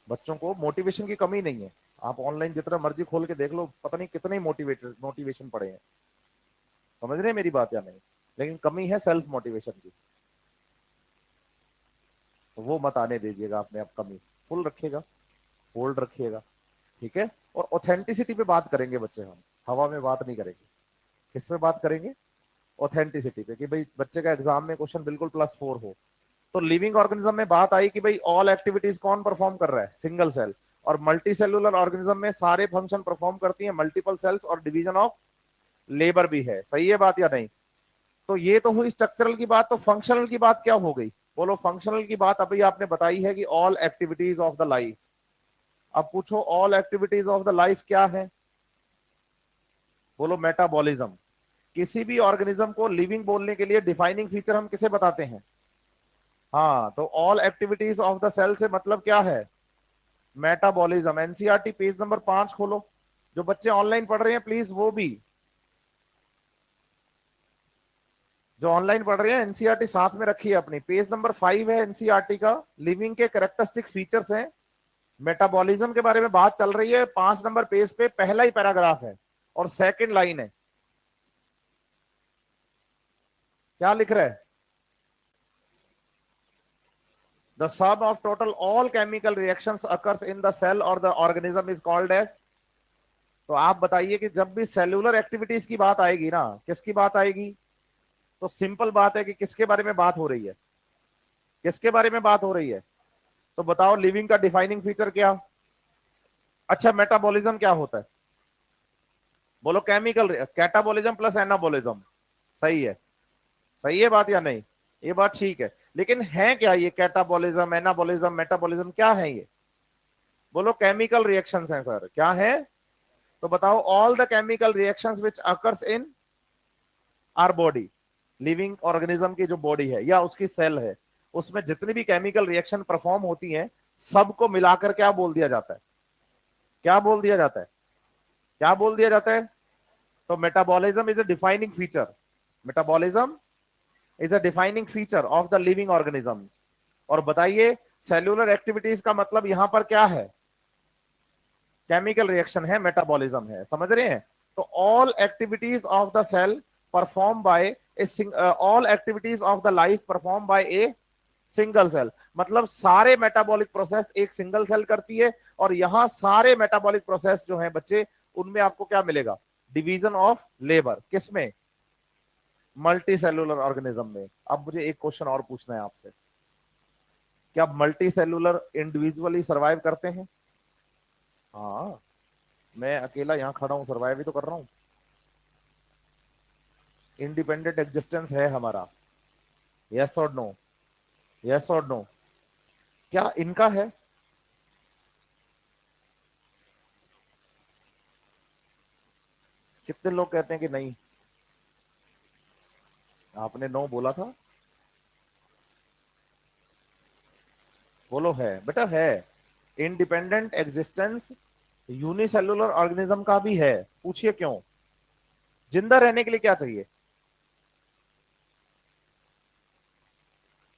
बच्चों को मोटिवेशन की कमी नहीं है। आप ऑनलाइन जितना मर्जी खोल के देख लो, पता नहीं कितने ही मोटिवेशन पड़े हैं। समझ रहे हैं मेरी बात या नहीं। लेकिन कमी है सेल्फ मोटिवेशन की, तो वो मत आने दीजिएगा अपने आप कमी। फुल रखिएगा, होल्ड रखिएगा। ठीक है, और ऑथेंटिसिटी पे बात करेंगे बच्चे, हम हवा में बात नहीं करेंगे। किस पे बात करेंगे, ऑथेंटिसिटी पे, कि भाई बच्चे का एग्जाम में क्वेश्चन बिल्कुल +4 हो। तो लिविंग ऑर्गेनिज्म में बात आई कि भाई ऑल एक्टिविटीज कौन परफॉर्म कर रहा है, सिंगल सेल। और मल्टी सेलुलर ऑर्गेनिज्म में सारे फंक्शन परफॉर्म करती है मल्टीपल सेल्स, और डिवीजन ऑफ लेबर भी है। सही है बात या नहीं। तो ये तो हुई स्ट्रक्चरल की बात, तो फंक्शनल की बात क्या हो गई। बोलो फंक्शनल की बात अभी आपने बताई है कि all activities of the life. अब पूछो all activities of the life क्या है। बोलो मेटाबॉलिज्म। किसी भी ऑर्गेनिज्म को लिविंग बोलने के लिए डिफाइनिंग फीचर हम किसे बताते हैं। हाँ, तो all activities of the cell से मतलब क्या है, मेटाबॉलिज्म। एनसीईआरटी पेज नंबर 5 खोलो। जो बच्चे ऑनलाइन पढ़ रहे हैं प्लीज वो भी, जो ऑनलाइन पढ़ रहे हैं एनसीईआरटी साथ में रखिए अपनी, पेज नंबर 5 है एनसीईआरटी का। लिविंग के कैरेक्टरिस्टिक फीचर्स हैं, मेटाबॉलिज्म के बारे में बात चल रही है। 5 नंबर पेज पे पहला ही पैराग्राफ है और सेकंड लाइन है। क्या लिख रहा है, the sum of total all chemical reactions occurs in the cell or the organism is called as। तो आप बताइए कि जब भी सेलुलर एक्टिविटीज की बात आएगी ना, किसकी बात आएगी। तो सिंपल बात है कि किसके बारे में बात हो रही है, किसके बारे में बात हो रही है। तो बताओ लिविंग का डिफाइनिंग फीचर क्या। अच्छा मेटाबॉलिज्म क्या होता है, बोलो केमिकल, कैटाबॉलिज्म प्लस एनाबॉलिज्म। सही है, सही है बात या नहीं। ये बात ठीक है, लेकिन है क्या ये कैटाबॉलिज्म, एनाबॉलिज्म, मेटाबॉलिज्म क्या है ये। बोलो केमिकल रिएक्शंस हैं सर, क्या है। तो बताओ all the chemical reactions which occurs in our body. Living organism की जो बॉडी है या उसकी सेल है, उसमें जितनी भी केमिकल रिएक्शन परफॉर्म होती हैं, सबको मिलाकर क्या बोल दिया जाता है, क्या बोल दिया जाता है, क्या बोल दिया जाता है। तो metabolism is a defining feature, metabolism is a defining feature of the living organisms. और बताइए सेल्यूलर एक्टिविटीज का मतलब यहां पर क्या है। केमिकल रिएक्शन है, मेटाबॉलिज्म है, समझ रहे हैं। तो all activities of the cell perform by all activities of the life perform by a single cell. मतलब सारे मेटाबॉलिक प्रोसेस एक सिंगल सेल करती है, और यहां सारे मेटाबॉलिक प्रोसेस जो है बच्चे, उनमें आपको क्या मिलेगा, डिवीजन ऑफ लेबर। किसमें, मल्टी सेलुलर ऑर्गेनिज्म में। अब मुझे एक क्वेश्चन और पूछना है आपसे, क्या मल्टी सेलुलर इंडिविजुअली सर्वाइव करते हैं? हाँ, मैं अकेला यहां खड़ा हूं, सर्वाइव ही तो कर रहा हूं। इंडिपेंडेंट एग्जिस्टेंस है हमारा, यस और नो, यस और नो, क्या इनका है? कितने लोग कहते हैं कि नहीं? आपने नो बोला था, बोलो है बेटा, है। इंडिपेंडेंट एग्जिस्टेंस यूनिसेलुलर ऑर्गेनिज्म का भी है। पूछिए क्यों? जिंदा रहने के लिए क्या चाहिए?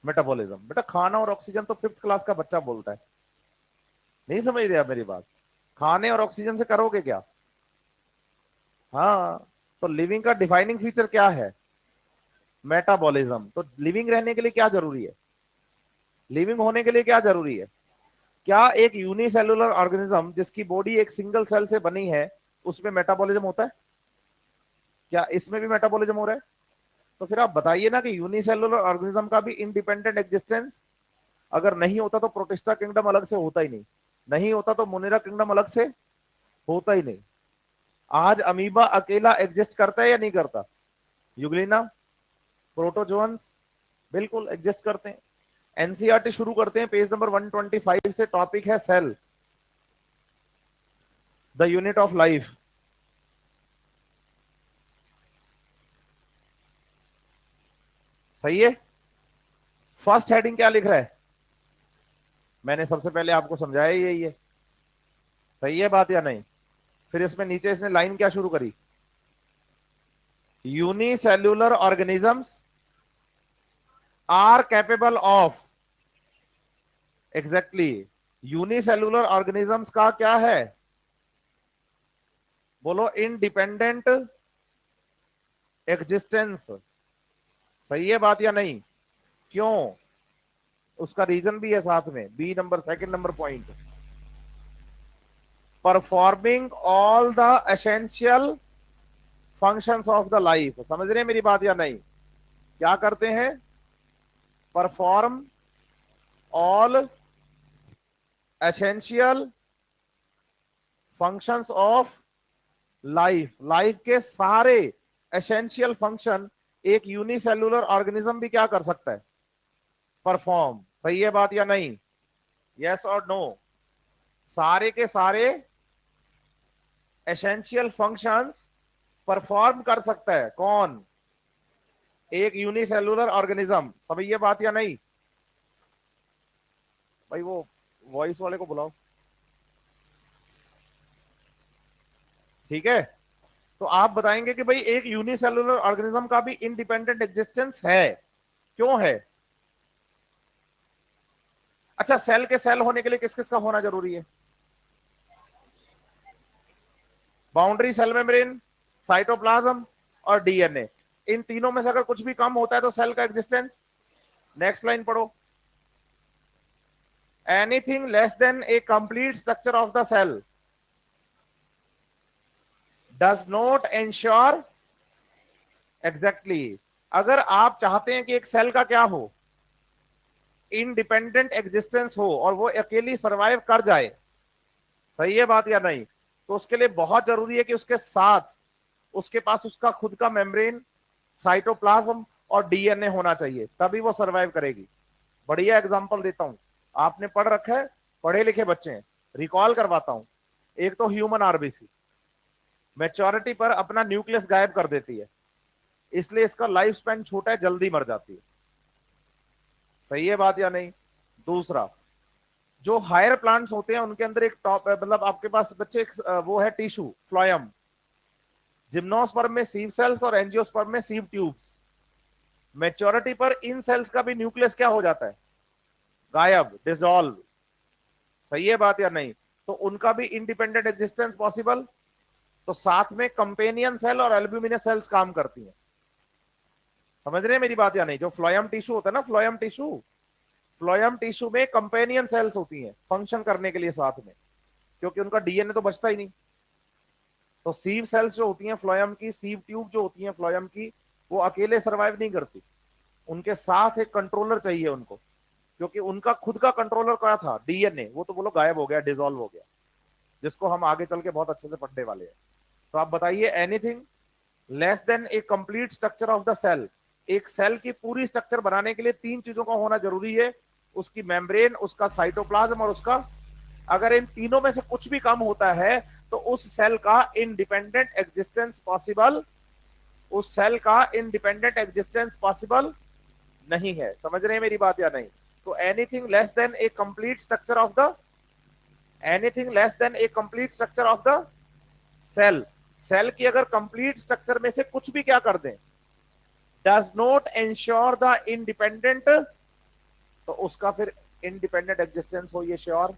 मेटाबॉलिज्म। बेटा खाना और ऑक्सीजन तो फिफ्थ क्लास का बच्चा बोलता है, नहीं समझ रहे आप मेरी बात? खाने और ऑक्सीजन से करोगे क्या? हाँ, तो लिविंग का डिफाइनिंग फीचर क्या है? मेटाबॉलिज्म। तो लिविंग रहने के लिए क्या जरूरी है? लिविंग होने के लिए क्या जरूरी है? क्या एक यूनिसेलुलर ऑर्गेनिज्म जिसकी बॉडी एक सिंगल सेल से बनी है, उसमें मेटाबॉलिज्म होता है? क्या इसमें भी मेटाबॉलिज्म हो रहा है? तो फिर आप बताइए ना कि यूनिसेलुलर ऑर्गेनिज्म का भी इंडिपेंडेंट एग्जिस्टेंस अगर नहीं होता तो प्रोटिस्टा किंगडम अलग से होता ही नहीं, नहीं होता तो मोनेरा किंगडम अलग से होता ही नहीं। आज अमीबा अकेला एग्जिस्ट करता है या नहीं करता? यूग्लिना, प्रोटोजोन्स बिल्कुल एग्जिस्ट करते हैं। एनसीईआरटी शुरू करते हैं पेज नंबर 125 से, टॉपिक है cell, the unit of life. सही है। फर्स्ट हेडिंग क्या लिख रहा है? मैंने सबसे पहले आपको समझाया यही है। सही है बात या नहीं? फिर इसमें नीचे इसने लाइन क्या शुरू करी, unicellular organisms are capable of, exactly, unicellular organisms का क्या है, बोलो, इंडिपेंडेंट एग्जिस्टेंस। सही है बात या नहीं? क्यों? उसका रीजन भी है साथ में, B number, second number point, performing all the essential functions of the life. समझ रहे हैं मेरी बात या नहीं? क्या करते हैं? Perform all essential functions of life. Life के सारे एसेंशियल फंक्शन एक यूनिसेलुलर ऑर्गेनिज्म भी क्या कर सकता है, परफॉर्म। सही है बात या नहीं? यस और नो? सारे के सारे एसेंशियल फंक्शंस परफॉर्म कर सकता है कौन, एक यूनिसेलुलर ऑर्गेनिज्म। समझ ये बात या नहीं? भाई वो वॉइस वाले को बुलाओ, ठीक है। तो आप बताएंगे कि भाई एक यूनिसेलुलर ऑर्गेनिज्म का भी इंडिपेंडेंट एग्जिस्टेंस है। क्यों है? अच्छा, सेल के सेल होने के लिए किस किस का होना जरूरी है? बाउंड्री, सेल मेम्ब्रेन, साइटोप्लाज्म और डीएनए। इन तीनों में से अगर कुछ भी कम होता है तो सेल का एग्जिस्टेंस, नेक्स्ट लाइन पढ़ो, anything less than a complete structure of the cell does not ensure, exactly. अगर आप चाहते हैं कि एक सेल का क्या हो, इंडिपेंडेंट एग्जिस्टेंस हो और वो अकेली सरवाइव कर जाए, सही है बात या नहीं, तो उसके लिए बहुत जरूरी है कि उसके साथ उसके पास उसका खुद का मेम्ब्रेन, साइटोप्लाज्म और डीएनए होना चाहिए, तभी वो सरवाइव करेगी। बढ़िया एग्जांपल देता हूं, आपने पढ़ रखा है, पढ़े लिखे बच्चे हैं, रिकॉल करवाता हूं। एक तो ह्यूमन आरबीसी मैच्योरिटी पर अपना न्यूक्लियस गायब कर देती है, इसलिए इसका लाइफ स्पैन छोटा है, जल्दी मर जाती है। सही है बात या नहीं? दूसरा, जो हायर प्लांट्स होते हैं उनके अंदर एक टॉप, मतलब आपके पास बच्चे एक, वो है टिश्यू फ्लोयम, जिम्नोस्पर्म में सीव सेल्स और एंजियोस्पर्म में सीव ट्यूब्स। मैच्योरिटी पर इन सेल्स का भी न्यूक्लियस क्या हो जाता है, गायब, डिसॉल्व। सही है बात या नहीं? तो उनका भी इंडिपेंडेंट एग्जिस्टेंस पॉसिबल। तो साथ में कंपेनियन सेल और एल्ब्यूमिनस सेल्स काम करती हैं। समझ रहे हैं मेरी बात या नहीं? जो फ्लोएम टिश्यू होता है ना, फ्लोएम टिश्यू में कंपेनियन सेल्स होती हैं फंक्शन करने के लिए साथ में, क्योंकि उनका डीएनए तो बचता ही नहीं। तो सीव सेल्स जो होती हैं फ्लोएम की, सीव ट्यूब जो होती हैं फ्लोएम की, वो अकेले सर्वाइव नहीं करती, उनके साथ एक कंट्रोलर चाहिए उनको, क्योंकि उनका खुद का कंट्रोलर क्या था? डीएनए। वो तो बोलो गायब हो गया, डिसॉल्व हो गया, जिसको हम आगे चल के बहुत अच्छे से पढ़ने वाले हैं। तो आप बताइए, anything less than a complete structure of the cell. एक सेल की पूरी स्ट्रक्चर बनाने के लिए तीन चीजों का होना जरूरी है, उसकी मेम्ब्रेन, उसका साइटोप्लाज्म और उसका, अगर इन तीनों में से कुछ भी कम होता है तो उस सेल का इंडिपेंडेंट एग्जिस्टेंस पॉसिबल, उस सेल का इंडिपेंडेंट एग्जिस्टेंस पॉसिबल नहीं है। समझ रहे हैं मेरी बात या नहीं? तो anything less than a complete structure of the, anything less than a complete structure of the cell, cell की अगर कंप्लीट स्ट्रक्चर में से कुछ भी क्या कर दें, does not ensure the independent, तो उसका फिर इंडिपेंडेंट एग्जिस्टेंस हो ये श्योर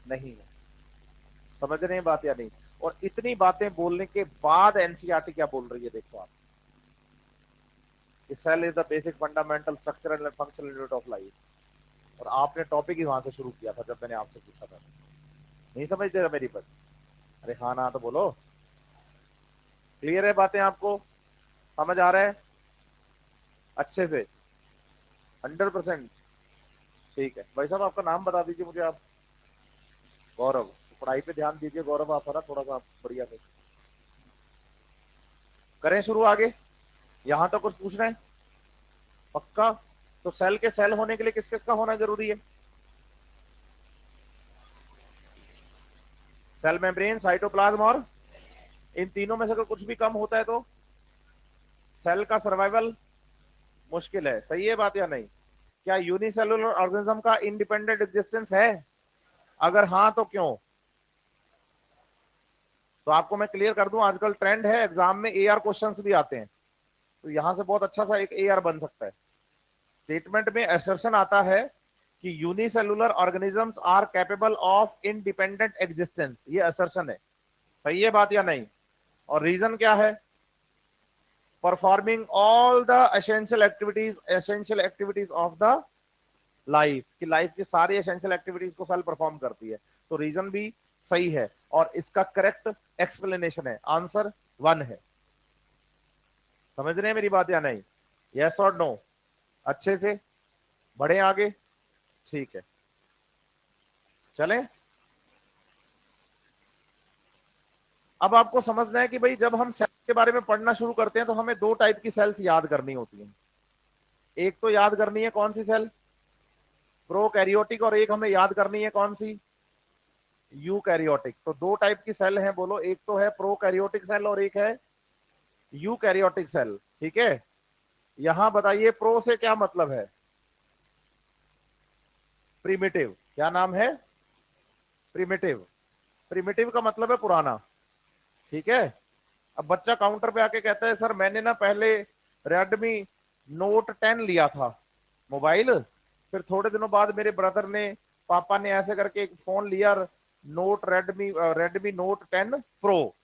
नहीं है। समझ रहे हैं बात या नहीं? और इतनी बातें बोलने के बाद एनसीईआरटी क्या बोल रही है, देखो आप, cell is the basic fundamental structure and functional unit of life. और आपने टॉपिक ही वहां से शुरू किया था जब मैंने आपसे पूछा था। नहीं समझ दे रहा मेरी बात? अरे हाँ ना तो बोलो। क्लियर है बातें आपको? समझ आ रहा है अच्छे से? 100%? ठीक है भाई साहब, आपका नाम बता दीजिए मुझे आप। गौरव। पढ़ाई पे ध्यान दीजिए गौरव, आप है ना थोड़ा सा बढ़िया से। करें शुरू आगे? यहां तक कुछ पूछना है? पक्का? तो सेल के सेल होने के लिए किस किस का होना जरूरी है? सेल मेम्ब्रेन, साइटोप्लाज्म और, इन तीनों में से अगर कुछ भी कम होता है तो सेल का सर्वाइवल मुश्किल है। सही है बात या नहीं? क्या यूनिसेलुलर ऑर्गेनिज्म का इंडिपेंडेंट एग्जिस्टेंस है? अगर हाँ तो क्यों? तो आपको मैं क्लियर कर दूं, आजकल ट्रेंड है एग्जाम में एआर क्वेश्चंस भी आते हैं, तो यहां से बहुत अच्छा सा एक एआर बन सकता है। स्टेटमेंट में असर्शन आता है कि unicellular organisms are capable of independent existence, ये असर्शन है। सही है बात या नहीं? और रीजन क्या है? Performing all the essential activities of the life, की लाइफ की सारी एसेंशियल एक्टिविटीज को सेल परफॉर्म करती है। तो रीजन भी सही है और इसका करेक्ट एक्सप्लेनेशन है, आंसर 1 है। समझ रहे हैं मेरी बात या नहीं? यस और नो? अच्छे से बढ़े आगे? ठीक है, चलें। अब आपको समझना है कि भाई जब हम सेल के बारे में पढ़ना शुरू करते हैं तो हमें दो टाइप की सेल्स याद करनी होती हैं। एक तो याद करनी है कौन सी सेल? प्रोकैरियोटिक। और एक हमें याद करनी है कौन सी? यूकैरियोटिक। तो दो टाइप की सेल है, बोलो। एक तो है प्रोकैरियोटिक सेल और एक है यूकैरियोटिक सेल। ठीक है? यहां बताइए प्रो से क्या मतलब है? प्रिमिटिव। क्या नाम है? प्रिमिटिव। प्रिमिटिव का मतलब है पुराना। ठीक है? अब बच्चा काउंटर पे आके कहता है सर मैंने ना पहले रेडमी नोट 10 लिया था मोबाइल, फिर थोड़े दिनों बाद मेरे ब्रदर ने, पापा ने ऐसे करके एक फोन लिया, note Redmi Redmi note 10 pro.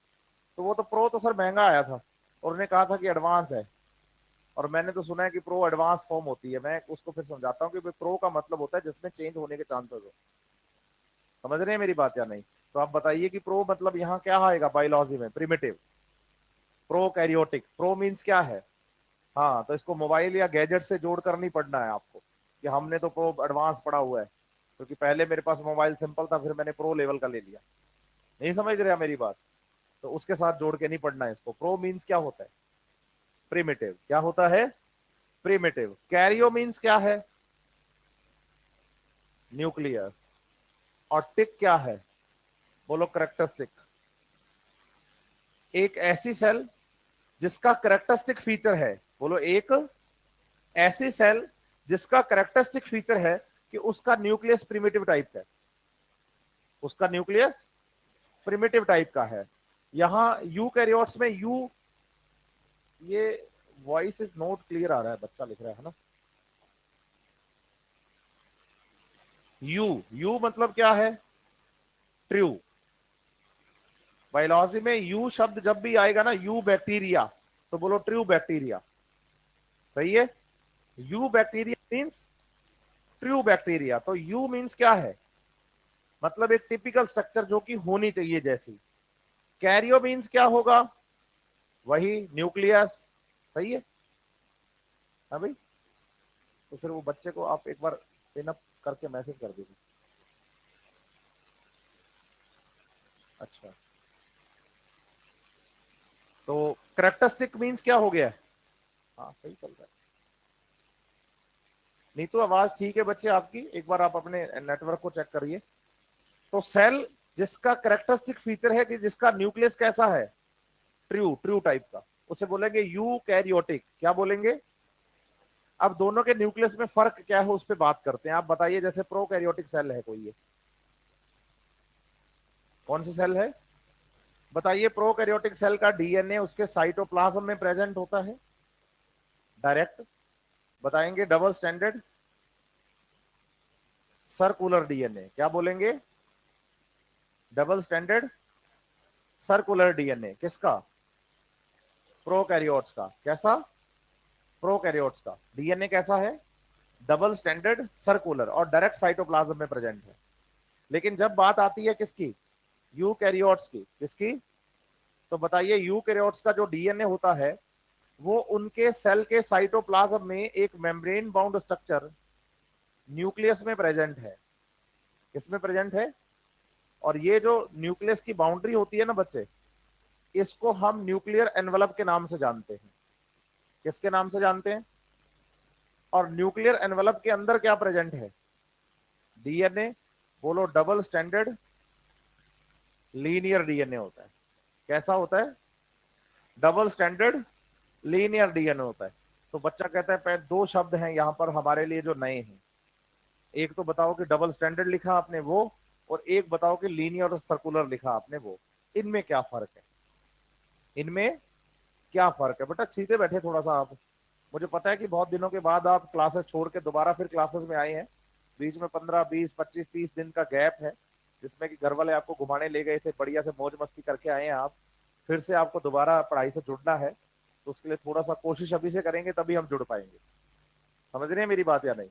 तो वो तो प्रो तो सर महंगा आया था और उन्होंने कहा था कि एडवांस है, और मैंने तो सुना है कि प्रो एडवांस फॉर्म होती है। मैं उसको फिर समझाता हूँ कि प्रो का मतलब होता है जिसमें चेंज होने के चांसेस हो। समझ रहे हैं मेरी बात या नहीं? तो आप बताइए कि प्रो मतलब यहाँ क्या आएगा बायोलॉजी में? प्रिमिटिव। प्रोकैरियोटिक, प्रो मीन्स क्या है? हाँ, तो इसको मोबाइल या गैजेट से जोड़कर नहीं पढ़ना है आपको कि हमने तो प्रो एडवांस पढ़ा हुआ है, क्योंकि पहले मेरे पास मोबाइल सिंपल था फिर मैंने प्रो लेवल का ले लिया। नहीं समझ रहे मेरी बात? तो उसके साथ जोड़ के नहीं पढ़ना है इसको। प्रो मीन्स क्या होता है? प्रिमिटिव। क्या होता है? प्रिमिटिव। कैरियो मीन्स क्या है? न्यूक्लियस। और टिक क्या है? बोलो करेक्टरिस्टिक। एक ऐसी सेल जिसका करेक्टरिस्टिक फीचर है, बोलो एक ऐसी सेल जिसका करेक्टरिस्टिक फीचर है कि उसका न्यूक्लियस प्रिमिटिव टाइप है, उसका न्यूक्लियस प्रिमिटिव टाइप का है। यहां यूकैरियोट्स में यू, ये वॉइस इज नॉट क्लियर आ रहा है, बच्चा लिख रहा है ना। यू, यू मतलब क्या है? ट्रू। बायोलॉजी में यू शब्द जब भी आएगा ना, यू बैक्टीरिया, तो बोलो ट्रू बैक्टीरिया। सही है। You bacteria means true bacteria. तो यू मीन्स क्या है, मतलब एक टिपिकल स्ट्रक्चर जो कि होनी चाहिए जैसी। कैरियो मीन्स क्या होगा, वही न्यूक्लियस। सही है। हाँ भाई, तो फिर वो बच्चे को आप एक बार पिनअप करके मैसेज कर दीजिए। अच्छा, तो करेक्टरिस्टिक मीन्स क्या हो गया। हाँ सही चल रहा है। नहीं तो आवाज ठीक है बच्चे आपकी, एक बार आप अपने नेटवर्क को चेक करिए। तो सेल जिसका करेक्टरिस्टिक फीचर है कि जिसका न्यूक्लियस कैसा है, ट्रू, ट्रू टाइप का, उसे बोलेंगे यू कैरियोटिक। क्या बोलेंगे। अब दोनों के न्यूक्लियस में फर्क क्या है उस पर बात करते हैं। आप बताइए, जैसे प्रोकैरियोटिक सेल है कोई, ये कौन सी सेल है बताइए। प्रोकैरियोटिक सेल का डीएनए उसके साइटोप्लाज्म में प्रेजेंट होता है डायरेक्ट। बताएंगे डबल स्टैंडर्ड सर्कुलर डीएनए। क्या बोलेंगे, डबल स्टैंडर्ड सर्कुलर डीएनए। किसका, प्रोकैरियोट्स का। कैसा, प्रोकैरियोट्स का डीएनए कैसा है, डबल स्टैंडर्ड सर्कुलर और डायरेक्ट साइटोप्लाज्म में प्रेजेंट है। लेकिन जब बात आती है किसकी, यूकैरियोट्स की। किसकी, तो बताइए यूकैरियोट्स का जो डीएनए होता है वो उनके सेल के साइटोप्लाज्म में एक मेम्ब्रेन बाउंड स्ट्रक्चर न्यूक्लियस में प्रेजेंट है। किसमें प्रेजेंट है, और ये जो न्यूक्लियस की बाउंड्री होती है ना बच्चे, इसको हम न्यूक्लियर एनवलप के नाम से जानते हैं। किसके नाम से जानते हैं, और न्यूक्लियर एनवलप के अंदर क्या प्रेजेंट है, डीएनए। बोलो डबल स्टैंडर्ड लीनियर डीएनए होता है। कैसा होता है, डबल स्टैंडर्ड लीनियर डीएनए होता है। तो बच्चा कहता है दो शब्द हैं यहां पर हमारे लिए जो नए हैं, एक तो बताओ कि डबल स्टैंडर्ड लिखा आपने वो, और एक बताओ कि लीनियर और सर्कुलर लिखा आपने वो। इनमें क्या फर्क है, इनमें क्या फर्क है। बेटा सीधे बैठे थोड़ा सा आप। मुझे पता है कि बहुत दिनों के बाद आप क्लासेस छोड़ के दोबारा फिर क्लासेस में आए हैं। बीच में 15 20 25 30 दिन का गैप है, जिसमें कि घर वाले आपको घुमाने ले गए थे, बढ़िया से मौज मस्ती करके आए हैं आप। फिर से आपको दोबारा पढ़ाई से जुड़ना है, तो उसके लिए थोड़ा सा कोशिश अभी से करेंगे तभी हम जुड़ पाएंगे। समझ रहे हैं मेरी बात या नहीं।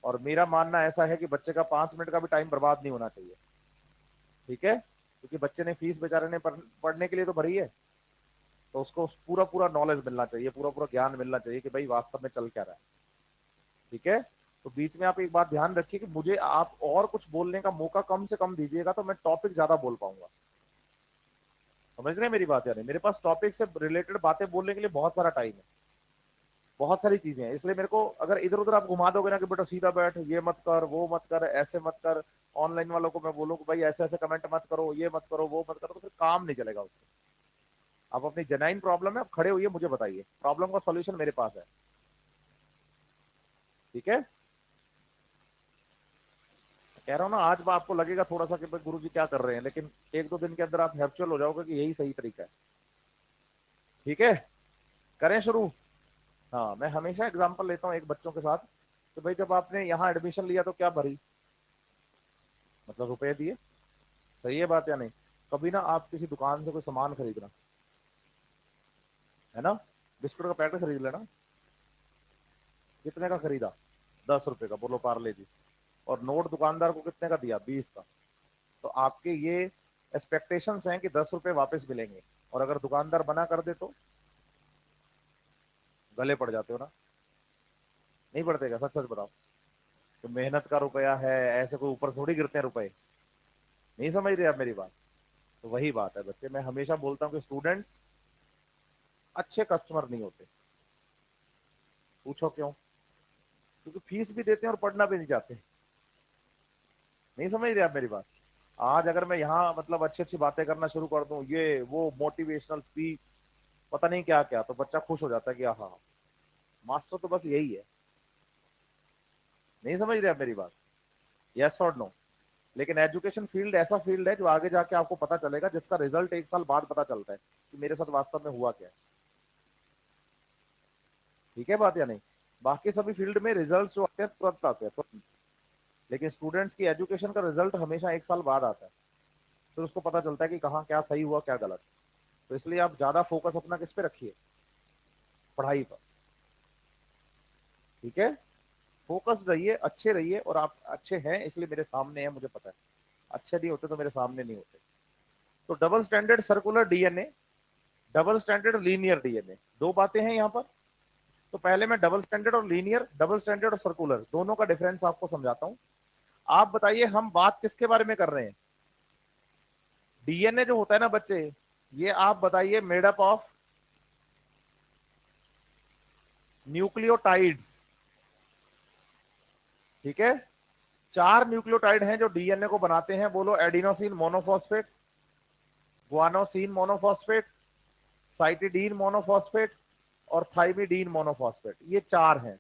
और मेरा मानना ऐसा है कि बच्चे का 5 मिनट का भी टाइम बर्बाद नहीं होना चाहिए। ठीक है, क्योंकि बच्चे ने फीस बेचारे ने पढ़ने के लिए तो भरी है, तो उसको पूरा पूरा नॉलेज मिलना चाहिए, पूरा पूरा ज्ञान मिलना चाहिए कि भाई वास्तव में चल क्या रहा है। ठीक है, तो बीच में आप एक बात ध्यान रखिए कि मुझे आप और कुछ बोलने का मौका कम से कम दीजिएगा, तो मैं टॉपिक ज्यादा बोल पाऊंगा। समझ रहे हैं मेरी बात या नहीं। मेरे पास टॉपिक से रिलेटेड बातें बोलने के लिए बहुत सारा टाइम है, बहुत सारी चीजें हैं। इसलिए मेरे को अगर इधर उधर आप घुमा दोगे ना कि बेटा सीधा बैठ, ये मत कर, वो मत कर, ऐसे मत कर, ऑनलाइन वालों को मैं बोलूँ कि भाई ऐसे ऐसे कमेंट मत करो, ये मत करो, वो मत करो, तो फिर काम नहीं चलेगा उससे। आप अपनी जेन्युइन प्रॉब्लम है, आप खड़े होइए, मुझे बताइए, प्रॉब्लम का सॉल्यूशन मेरे पास है। ठीक है, कह रहा हूँ ना, आज आपको लगेगा थोड़ा सा कि भाई गुरु जी क्या कर रहे हैं, लेकिन एक दो दिन के अंदर आप हैप्चुअल हो जाओगे कि यही सही तरीका है। ठीक है, करें शुरू। हाँ, मैं हमेशा एग्जांपल लेता हूँ एक बच्चों के साथ, तो भाई जब आपने यहाँ एडमिशन लिया तो क्या भरी, मतलब रुपए दिए। सही है बात या नहीं। कभी ना आप किसी दुकान से कोई सामान खरीदना, है ना, बिस्कुट का पैकेट खरीद लेना, कितने का खरीदा, 10 रुपए का, बोलो पार्ले जी, और नोट दुकानदार को कितने का दिया, 20 का। तो आपके ये एक्सपेक्टेशंस हैं कि 10 रुपए वापस मिलेंगे, और अगर दुकानदार मना कर दे तो गले पड़ जाते हो ना, नहीं पड़ते क्या, सच सच बताओ। तो मेहनत का रुपया है, ऐसे कोई ऊपर थोड़ी गिरते हैं रुपए। नहीं समझ रहे आप मेरी बात। तो वही बात है बच्चे, मैं हमेशा बोलता हूँ कि स्टूडेंट्स अच्छे कस्टमर नहीं होते। पूछो क्यों, क्योंकि फीस भी देते हैं और पढ़ना भी नहीं चाहते। नहीं समझ रहे आप मेरी बात। आज अगर मैं यहाँ मतलब अच्छी अच्छी बातें करना शुरू कर दूं, ये वो मोटिवेशनल स्पीच, पता नहीं क्या क्या, तो बच्चा खुश हो जाता है कि हाँ, मास्टर तो बस यही है। नहीं समझ रहे आप मेरी बात, यस और नो। लेकिन एजुकेशन फील्ड ऐसा फील्ड है जो आगे जाके आपको पता चलेगा, जिसका रिजल्ट 1 साल बाद पता चलता है कि मेरे साथ वास्तव में हुआ क्या है। ठीक है बात या नहीं। बाकी सभी फील्ड में रिजल्ट जो आते हैं तुरंत आते हैं तुरंत, लेकिन स्टूडेंट्स की एजुकेशन का रिजल्ट हमेशा 1 साल बाद आता है। फिर उसको पता चलता है कि कहाँ क्या सही हुआ क्या गलत। तो इसलिए आप ज्यादा फोकस अपना किस पे रखिए, पढ़ाई पर। ठीक है, फोकस रहिए, अच्छे रहिए, और आप अच्छे हैं इसलिए मेरे सामने है, मुझे पता है। अच्छे नहीं होते तो मेरे सामने नहीं होते। तो double standard circular DNA, double standard linear DNA, दो बातें हैं यहाँ पर। तो पहले मैं डबल स्टैंडर्ड और लीनियर, डबल स्टैंडर्ड और सर्कुलर दोनों का डिफरेंस आपको समझाता हूं। आप बताइए हम बात किसके बारे में कर रहे हैं। डीएनए जो होता है ना बच्चे, ये आप बताइए मेड अप ऑफ न्यूक्लियोटाइड्स। ठीक है, 4 न्यूक्लियोटाइड हैं जो डीएनए को बनाते हैं। बोलो, adenosine monophosphate, guanosine monophosphate, cytidine monophosphate और थाइमिडीन मोनोफॉस्फेट। ये 4 हैं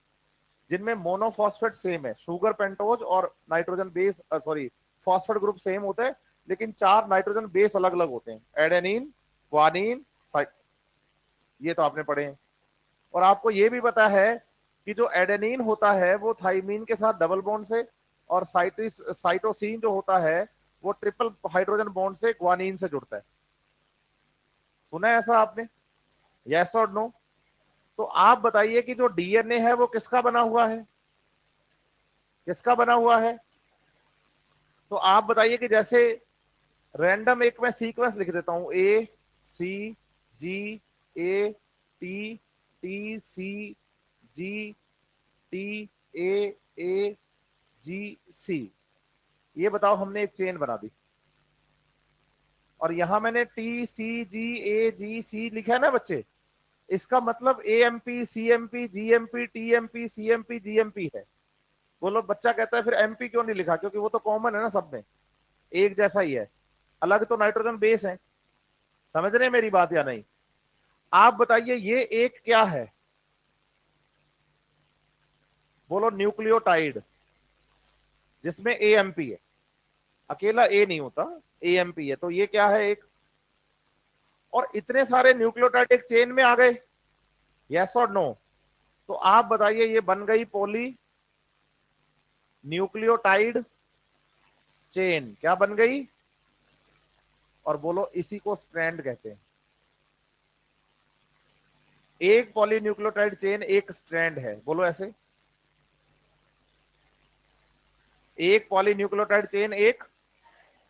जिनमें मोनोफॉस्फेट सेम है, शुगर पेंटोज और nitrogen base, sorry, phosphate group same होता है, लेकिन 4 नाइट्रोजन बेस अलग अलग होते हैं, एडेनिन, ग्वानिन, ये तो आपने पढ़े हैं। और आपको ये भी पता है कि जो एडेनिन होता है वो थाइमीन के साथ डबल बॉन्ड से, और साइटोसिन जो होता है वो ट्रिपल हाइड्रोजन बॉन्ड से ग्वानिन से जुड़ता है। सुना है ऐसा आपने? यस और नो? तो आप बताइए कि जो डीएनए है वो किसका बना हुआ है, किसका बना हुआ है? तो आप बताइए कि जैसे रैंडम एक मैं सीक्वेंस लिख देता हूं, A C G A T, T C G T A G C, ये बताओ हमने एक चेन बना दी। और यहां मैंने टी सी जी ए जी सी लिखा है ना बच्चे, इसका मतलब A M P C M P G M P T M P C M P G M P है। बोलो, बच्चा कहता है फिर एमपी क्यों नहीं लिखा? क्योंकि वो तो कॉमन है ना, सब में एक जैसा ही है, अलग तो नाइट्रोजन बेस है। समझ रहे हैं मेरी बात या नहीं? आप बताइए ये एक क्या है? बोलो, न्यूक्लियोटाइड जिसमें एएमपी है, अकेला ए नहीं होता, एएमपी है, तो ये क्या है? एक। और इतने सारे न्यूक्लियोटाइड एक चेन में आ गए, यस और नो? तो आप बताइए ये बन गई पॉली न्यूक्लियोटाइड चेन, क्या बन गई? और बोलो, इसी को स्ट्रैंड कहते हैं। एक पॉलीन्यूक्लियोटाइड चेन एक स्ट्रैंड है, बोलो ऐसे, एक पॉलीन्यूक्लियोटाइड चेन एक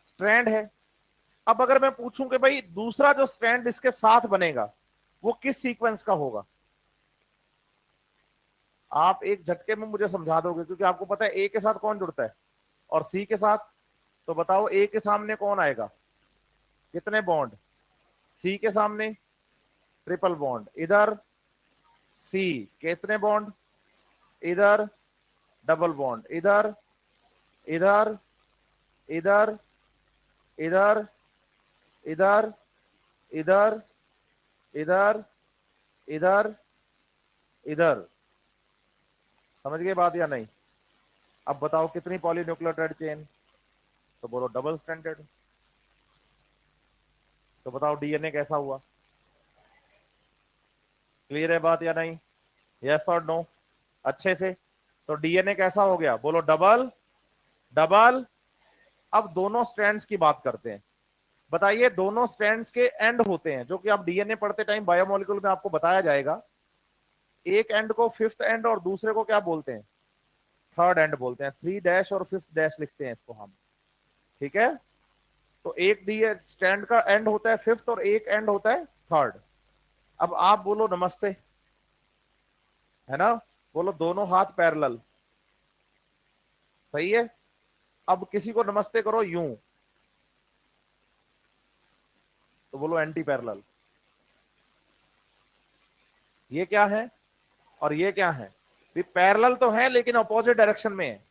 स्ट्रैंड है। अब अगर मैं पूछूं कि भाई दूसरा जो स्ट्रैंड इसके साथ बनेगा वो किस सीक्वेंस का होगा, आप एक झटके में मुझे समझा दोगे, क्योंकि आपको पता है ए के साथ कौन जुड़ता है और सी के साथ। तो बताओ, ए के सामने कौन आएगा, कितने बॉन्ड? सी के सामने ट्रिपल बॉन्ड, इधर सी कितने बॉन्ड, इधर डबल बॉन्ड, इधर इधर इधर इधर इधर इधर इधर इधर इधर। समझ गए बात या नहीं? अब बताओ कितनी पॉलीन्यूक्लियोटाइड चेन? तो बोलो डबल स्टैंडर्ड। तो बताओ डीएनए कैसा हुआ? क्लियर है बात या नहीं? यस और नो? अच्छे से। तो डीएनए कैसा हो गया? बोलो डबल, डबल। अब दोनों स्ट्रैंड्स की बात करते हैं। बताइए, दोनों स्ट्रैंड्स के एंड होते हैं, जो कि आप डीएनए पढ़ते टाइम बायोमोलिक्यूल में आपको बताया जाएगा। एक एंड को फिफ्थ एंड और दूसरे को क्या बोलते हैं? थर्ड एंड बोलते हैं। 3 डैश और फिफ्थ डैश लिखते हैं इसको हम। ठीक है, तो एक डी स्टैंड का एंड होता है फिफ्थ और एक एंड होता है थर्ड। अब आप बोलो नमस्ते, है ना? बोलो दोनों हाथ पैरेलल, सही है। अब किसी को नमस्ते करो यूं, तो बोलो एंटी पैरेलल। ये क्या है और ये क्या है? पैरेलल तो है लेकिन अपोजिट डायरेक्शन में है।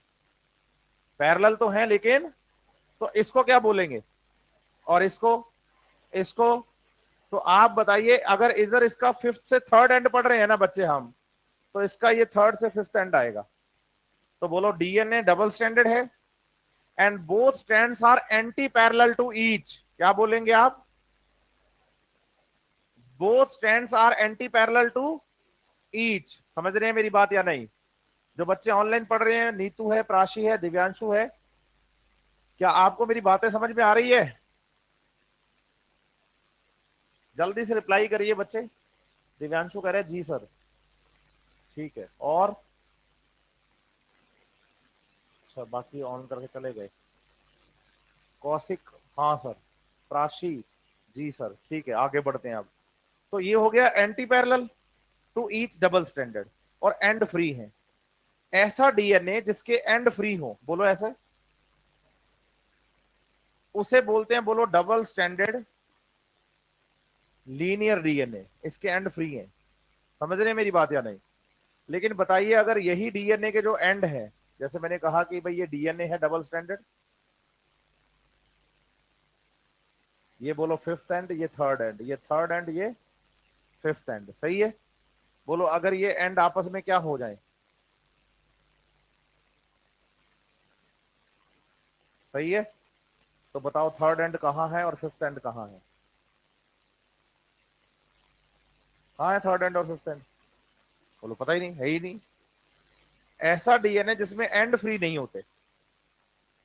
पैरेलल तो है लेकिन, तो इसको क्या बोलेंगे? और इसको, इसको। तो आप बताइए, अगर इधर इसका फिफ्थ से थर्ड एंड पढ़ रहे हैं ना बच्चे हम, तो इसका ये थर्ड से फिफ्थ एंड आएगा। तो बोलो डीएनए डबल स्टैंडर्ड है and both strands are anti parallel to each. क्या बोलेंगे आप? Both strands are anti parallel to each. समझ रहे हैं मेरी बात या नहीं? जो बच्चे ऑनलाइन पढ़ रहे हैं, नीतू है, प्राशी है, दिव्यांशु है, क्या आपको मेरी बातें समझ में आ रही है? जल्दी से रिप्लाई करिए बच्चे। दिव्यांशु कह रहे हैं जी सर। ठीक है, और अच्छा बाकी ऑन करके चले गए। कौशिक, हाँ सर। प्राशी, जी सर। ठीक है, आगे बढ़ते हैं अब। तो ये हो गया anti parallel to each double standard और एंड फ्री है। ऐसा डीएनए जिसके एंड फ्री हो, बोलो ऐसे, उसे बोलते हैं, बोलो, डबल स्टैंडर्ड लीनियर डीएनए। इसके एंड फ्री है। समझ रहे हैं मेरी बात या नहीं? लेकिन बताइए, अगर यही डीएनए के जो एंड है, जैसे मैंने कहा कि भाई ये डीएनए है डबल स्टैंडर्ड, ये बोलो फिफ्थ एंड, ये थर्ड एंड, ये थर्ड एंड, ये फिफ्थ एंड, सही है? बोलो अगर ये एंड आपस में क्या हो जाए, सही है? तो बताओ थर्ड एंड कहाँ है और फिफ्थ एंड कहाँ है? कहाँ है थर्ड एंड और फिफ्थ एंड? बोलो पता ही नहीं, है ही नहीं। ऐसा डीएनए जिसमें एंड फ्री नहीं होते,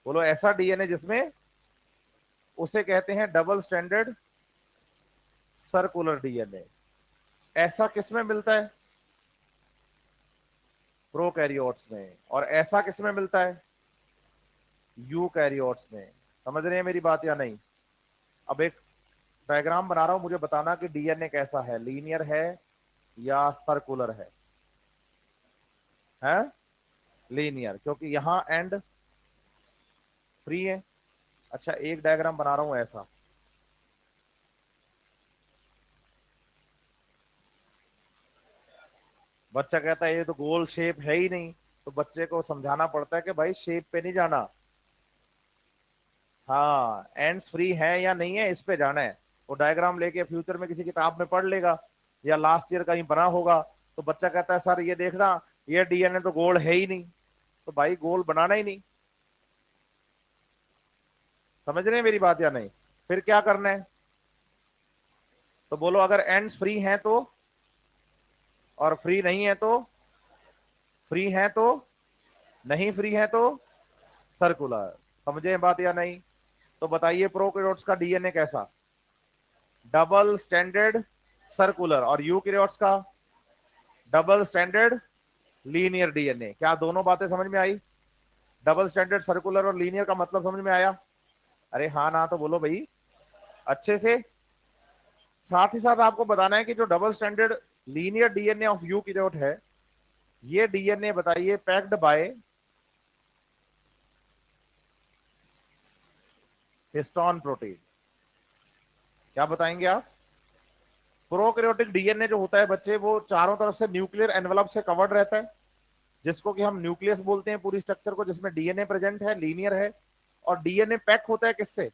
बोलो ऐसा डीएनए जिसमें, उसे कहते हैं डबल स्टैंडर्ड सर्कुलर डीएनए। ऐसा किसमें मिलता है? प्रोकैरियोट्स में। और ऐसा किसमें मिलता है? यूकैरियोट्स में। समझ रहे हैं मेरी बात या नहीं? अब एक डायग्राम बना रहा हूं, मुझे बताना कि डीएनए कैसा है, लीनियर है या सर्कुलर है? है लीनियर, क्योंकि यहां एंड फ्री है। अच्छा एक डायग्राम बना रहा हूं ऐसा, बच्चा कहता है ये तो गोल शेप है ही नहीं, तो बच्चे को समझाना पड़ता है कि भाई शेप पे नहीं जाना, हाँ एंड्स फ्री है या नहीं है इस पे जाना है। वो डायग्राम लेके फ्यूचर में किसी किताब में पढ़ लेगा या लास्ट ईयर कहीं बना होगा, तो बच्चा कहता है सर ये देखना, ये डीएनए तो गोल है ही नहीं। तो भाई गोल बनाना ही नहीं। समझ रहे हैं मेरी बात या नहीं? फिर क्या करना है? तो बोलो अगर एंड्स फ्री हैं तो, और फ्री नहीं है तो, फ्री है तो, नहीं फ्री है तो सर्कुलर। समझे बात या नहीं? तो बताइए प्रोकैरियोट्स का डीएनए कैसा? डबल स्टैंडर्ड सर्कुलर, और यूकैरियोट्स का डबल स्टैंडर्ड लीनियर डीएनए। क्या दोनों बातें समझ में आई? डबल स्टैंडर्ड सर्कुलर और लीनियर का मतलब समझ में आया? अरे हाँ ना तो बोलो भाई अच्छे से। साथ ही साथ आपको बताना है कि जो double standard linear DNA of eukaryote है, ये डीएनए बताइए पैक्ड बाय हिस्टोन प्रोटीन। क्या बताएंगे आप? प्रोकैरियोटिक डीएनए जो होता है बच्चे, वो चारों तरफ से न्यूक्लियर एनवलप से कवर्ड रहता है, जिसको कि हम न्यूक्लियस बोलते हैं पूरी स्ट्रक्चर को, जिसमें डीएनए प्रेजेंट है, लीनियर है। और डीएनए पैक होता है किससे?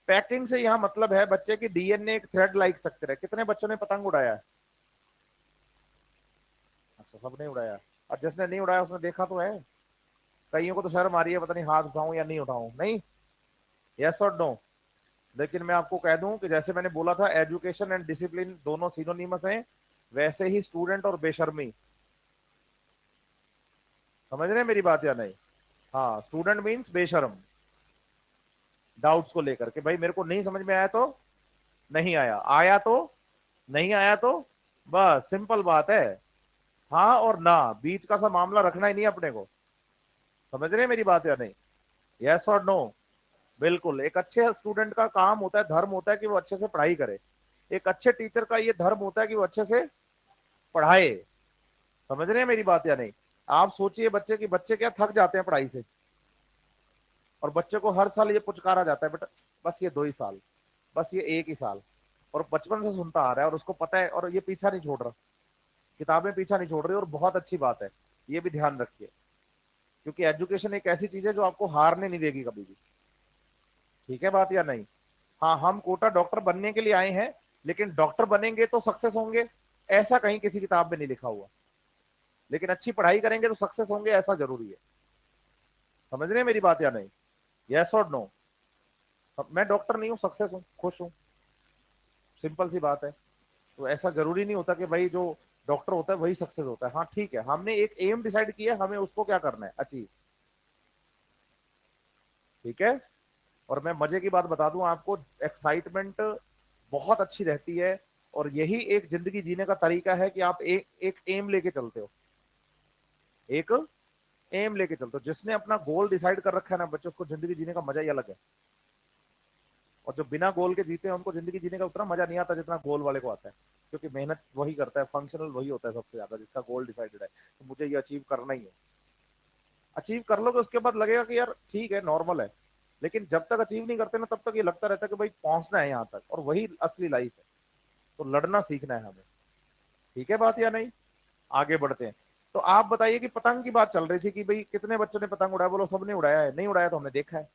पैकिंग से यहाँ मतलब है बच्चे की डीएनए एक थ्रेड लाइक स्ट्रक्चर है। कितने बच्चों ने पतंग उड़ाया है? अच्छा सब ने उड़ाया। और जिसने नहीं उड़ाया उसने देखा तो है? कईयों को तो शर्म आ रही है, पता नहीं हाथ उठाऊं या नहीं उठाऊं। नहीं, यस और नो? लेकिन मैं आपको कह दूं कि जैसे मैंने बोला था एजुकेशन एंड डिसिप्लिन दोनों सिनोनिमस हैं, वैसे ही स्टूडेंट और बेशर्मी। समझ रहे हैं मेरी बात या नहीं? हाँ, स्टूडेंट मीन्स बेशर्म, डाउट्स को लेकर के, भाई मेरे को नहीं समझ में आया तो नहीं आया, आया तो नहीं आया तो, बस सिंपल बात है। हाँ और ना, बीच का सा मामला रखना ही नहीं अपने को। समझ रहे हैं मेरी बात या नहीं? यस और नो? बिल्कुल। एक अच्छे स्टूडेंट का काम होता है, धर्म होता है कि वो अच्छे से पढ़ाई करे। एक अच्छे टीचर का ये धर्म होता है कि वो अच्छे से पढ़ाए। समझ रहे हैं मेरी बात या नहीं? आप सोचिए बच्चे की, बच्चे क्या थक जाते हैं पढ़ाई से, और बच्चे को हर साल ये पुचकारा जाता है बेटा बस ये 2 ही साल, बस ये 1 ही साल, और बचपन से सुनता आ रहा है और उसको पता है, और ये पीछा नहीं छोड़ रहा, किताबें पीछा नहीं छोड़ रही, और बहुत अच्छी बात है। ये भी ध्यान रखिए, क्योंकि एजुकेशन एक ऐसी चीज है जो आपको हारने नहीं देगी कभी भी। ठीक है बात या नहीं? हाँ, हम कोटा डॉक्टर बनने के लिए आए हैं, लेकिन डॉक्टर बनेंगे तो सक्सेस होंगे ऐसा कहीं किसी किताब में नहीं लिखा हुआ। लेकिन अच्छी पढ़ाई करेंगे तो सक्सेस होंगे ऐसा जरूरी है। समझ रहे हैं मेरी बात या नहीं? यस और नो? मैं डॉक्टर नहीं हूं, सक्सेस हूं, खुश हूं, सिंपल सी बात है। तो ऐसा जरूरी नहीं होता कि भाई जो डॉक्टर होता है वही सक्सेस होता है। हाँ ठीक है, हमने एक एम डिसाइड किया, हमें उसको क्या करना है, अचीव। ठीक है। और मैं मजे की बात बता दूं आपको, एक्साइटमेंट बहुत अच्छी रहती है। और यही एक जिंदगी जीने का तरीका है कि आप एक एम लेके चलते हो, एक एम लेके चलते हो। जिसने अपना गोल डिसाइड कर रखा है ना बच्चों, उसको जिंदगी जीने का मजा ही अलग है। और जो बिना गोल के जीते हैं उनको जिंदगी जीने का उतना मजा नहीं आता जितना गोल वाले को आता है, क्योंकि मेहनत वही करता है, फंक्शनल वही होता है सबसे ज्यादा, जिसका गोल डिसाइडेड है तो मुझे ये अचीव करना ही है। अचीव कर लोगे उसके बाद लगेगा कि यार ठीक है, नॉर्मल है। लेकिन जब तक अचीव नहीं करते ना, तब तक ये लगता रहता है कि भाई पहुंचना है यहाँ तक, और वही असली लाइफ है। तो लड़ना सीखना है हमें। ठीक है बात या नहीं? आगे बढ़ते हैं। तो आप बताइए कि पतंग की बात चल रही थी कि भाई कितने बच्चों ने पतंग उड़ाया, बोलो सबने उड़ाया है। नहीं उड़ाया तो हमने देखा है।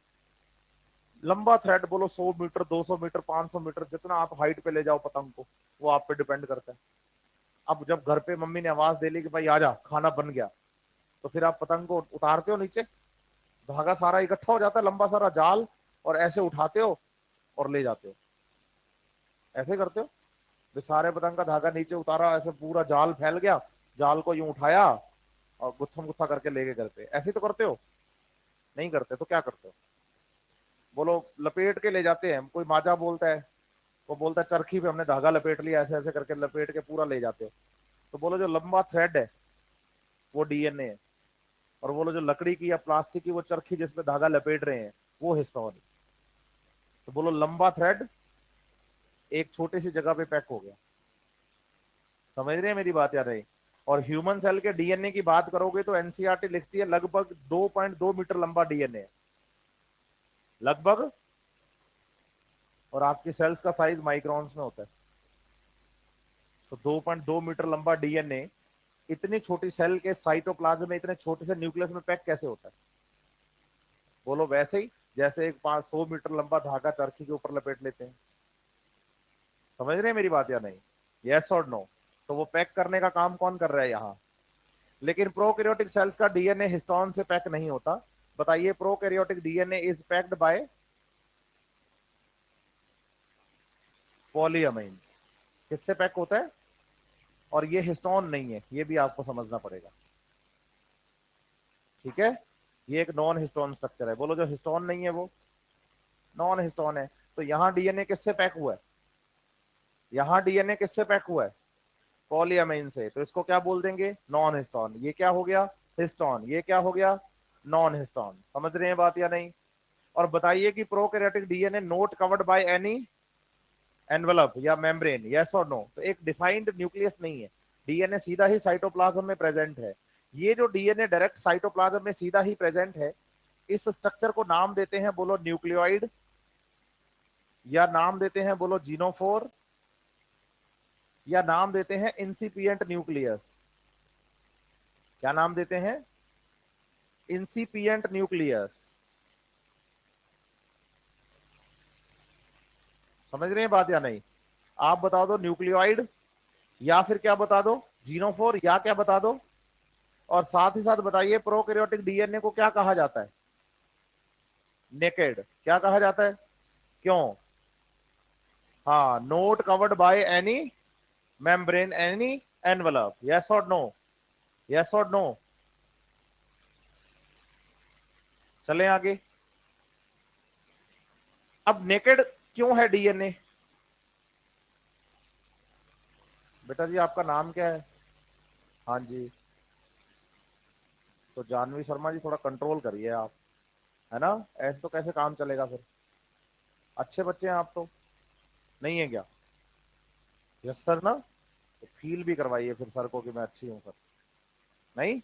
लंबा थ्रेड बोलो 100 मीटर, 200 मीटर, 500 मीटर, जितना आप हाइट पे ले जाओ पतंग को, वो आप पे डिपेंड करता है। अब जब घर पे मम्मी ने आवाज दे ली कि भाई आजा खाना बन गया, तो फिर आप पतंग को उतारते हो नीचे, धागा सारा इकट्ठा हो जाता है, लंबा सारा जाल, और ऐसे उठाते हो और ले जाते हो। ऐसे करते हो। फिर सारे पतंग का धागा नीचे उतारा, ऐसे पूरा जाल फैल गया, जाल को यूं उठाया और गुत्थम गुत्था करके ले गए घर पे। ऐसे तो करते हो? नहीं करते तो क्या करते हो? बोलो लपेट के ले जाते हैं। कोई माजा बोलता है, वो बोलता है चरखी पे हमने धागा लपेट लिया, ऐसे ऐसे करके लपेट के पूरा ले जाते हो। तो बोलो जो लंबा थ्रेड है वो डीएनए है, और बोलो जो लकड़ी की या प्लास्टिक की वो चरखी जिसपे धागा लपेट रहे हैं वो हिस्टोन है। तो बोलो लंबा थ्रेड एक छोटी सी जगह पे पैक हो गया। समझ रहे हैं मेरी बात यार? नहीं। और ह्यूमन सेल के डीएनए की बात करोगे तो एनसीईआरटी लिखती है लगभग 2.2 मीटर लंबा डीएनए, लगभग। और आपकी सेल्स का साइज माइक्रोन्स में होता है। तो 2.2 मीटर लंबा डीएनए इतनी छोटी सेल के साइटोप्लाज्म में, इतने छोटे से न्यूक्लियस में पैक कैसे होता है? बोलो वैसे ही जैसे एक 500 मीटर लंबा धागा चरखी के ऊपर लपेट लेते हैं। समझ रहे हैं मेरी बात या नहीं? यस और नो? तो वो पैक करने का काम कौन कर रहा है यहाँ? लेकिन प्रोकैरियोटिक सेल्स का डीएनए हिस्टोन से पैक नहीं होता। बताइए, prokaryotic DNA is packed by polyamines. किससे पैक होता है? और ये हिस्टोन नहीं है, ये भी आपको समझना पड़ेगा। ठीक है? ये एक नॉन हिस्टोन स्ट्रक्चर है। बोलो जो हिस्टोन नहीं है वो नॉन हिस्टोन है। तो यहाँ डीएनए किससे पैक हुआ है? यहाँ डीएनए किससे पैक हुआ है? पॉलीअमीन से। तो इसको क्या बोल देंगे? Non histone. ये क्या हो गया? हिस्टोन। ये क्या हो गया? Non histone. समझ रहे हैं बात या नहीं? और बताइए कि prokaryotic DNA note covered by any envelope या मेम्ब्रेन, यस और नो? तो एक डिफाइंड न्यूक्लियस नहीं है। डीएनए सीधा ही साइटोप्लाज्म में प्रेजेंट है। ये जो डीएनए डायरेक्ट साइटोप्लाज्म में सीधा ही प्रेजेंट है, इस स्ट्रक्चर को नाम देते हैं बोलो न्यूक्लियोइड, या नाम देते हैं बोलो जीनोफोर, या नाम देते हैं इंसिपिएंट न्यूक्लियस। क्या नाम देते हैं? इंसिपिएंट न्यूक्लियस। समझ रहे हैं बात या नहीं? आप बता दो न्यूक्लियोइड, या फिर क्या बता दो? जीनोफोर, या क्या बता दो? और साथ ही साथ बताइए प्रोकैरियोटिक डीएनए को क्या कहा जाता है? नेकेड। क्या कहा जाता है? क्यों? हाँ, note covered by any membrane, any envelope, yes और नो? यस और नो? चलें आगे। अब नेकेड क्यों है डीएनए? बेटा जी आपका नाम क्या है? हाँ जी। तो जानवी शर्मा जी थोड़ा कंट्रोल करिए आप, है ना? ऐसे तो कैसे काम चलेगा फिर? अच्छे बच्चे हैं आप तो। नहीं है क्या? यस सर ना? तो फील भी करवाइए फिर सर को कि मैं अच्छी हूँ सर। नहीं?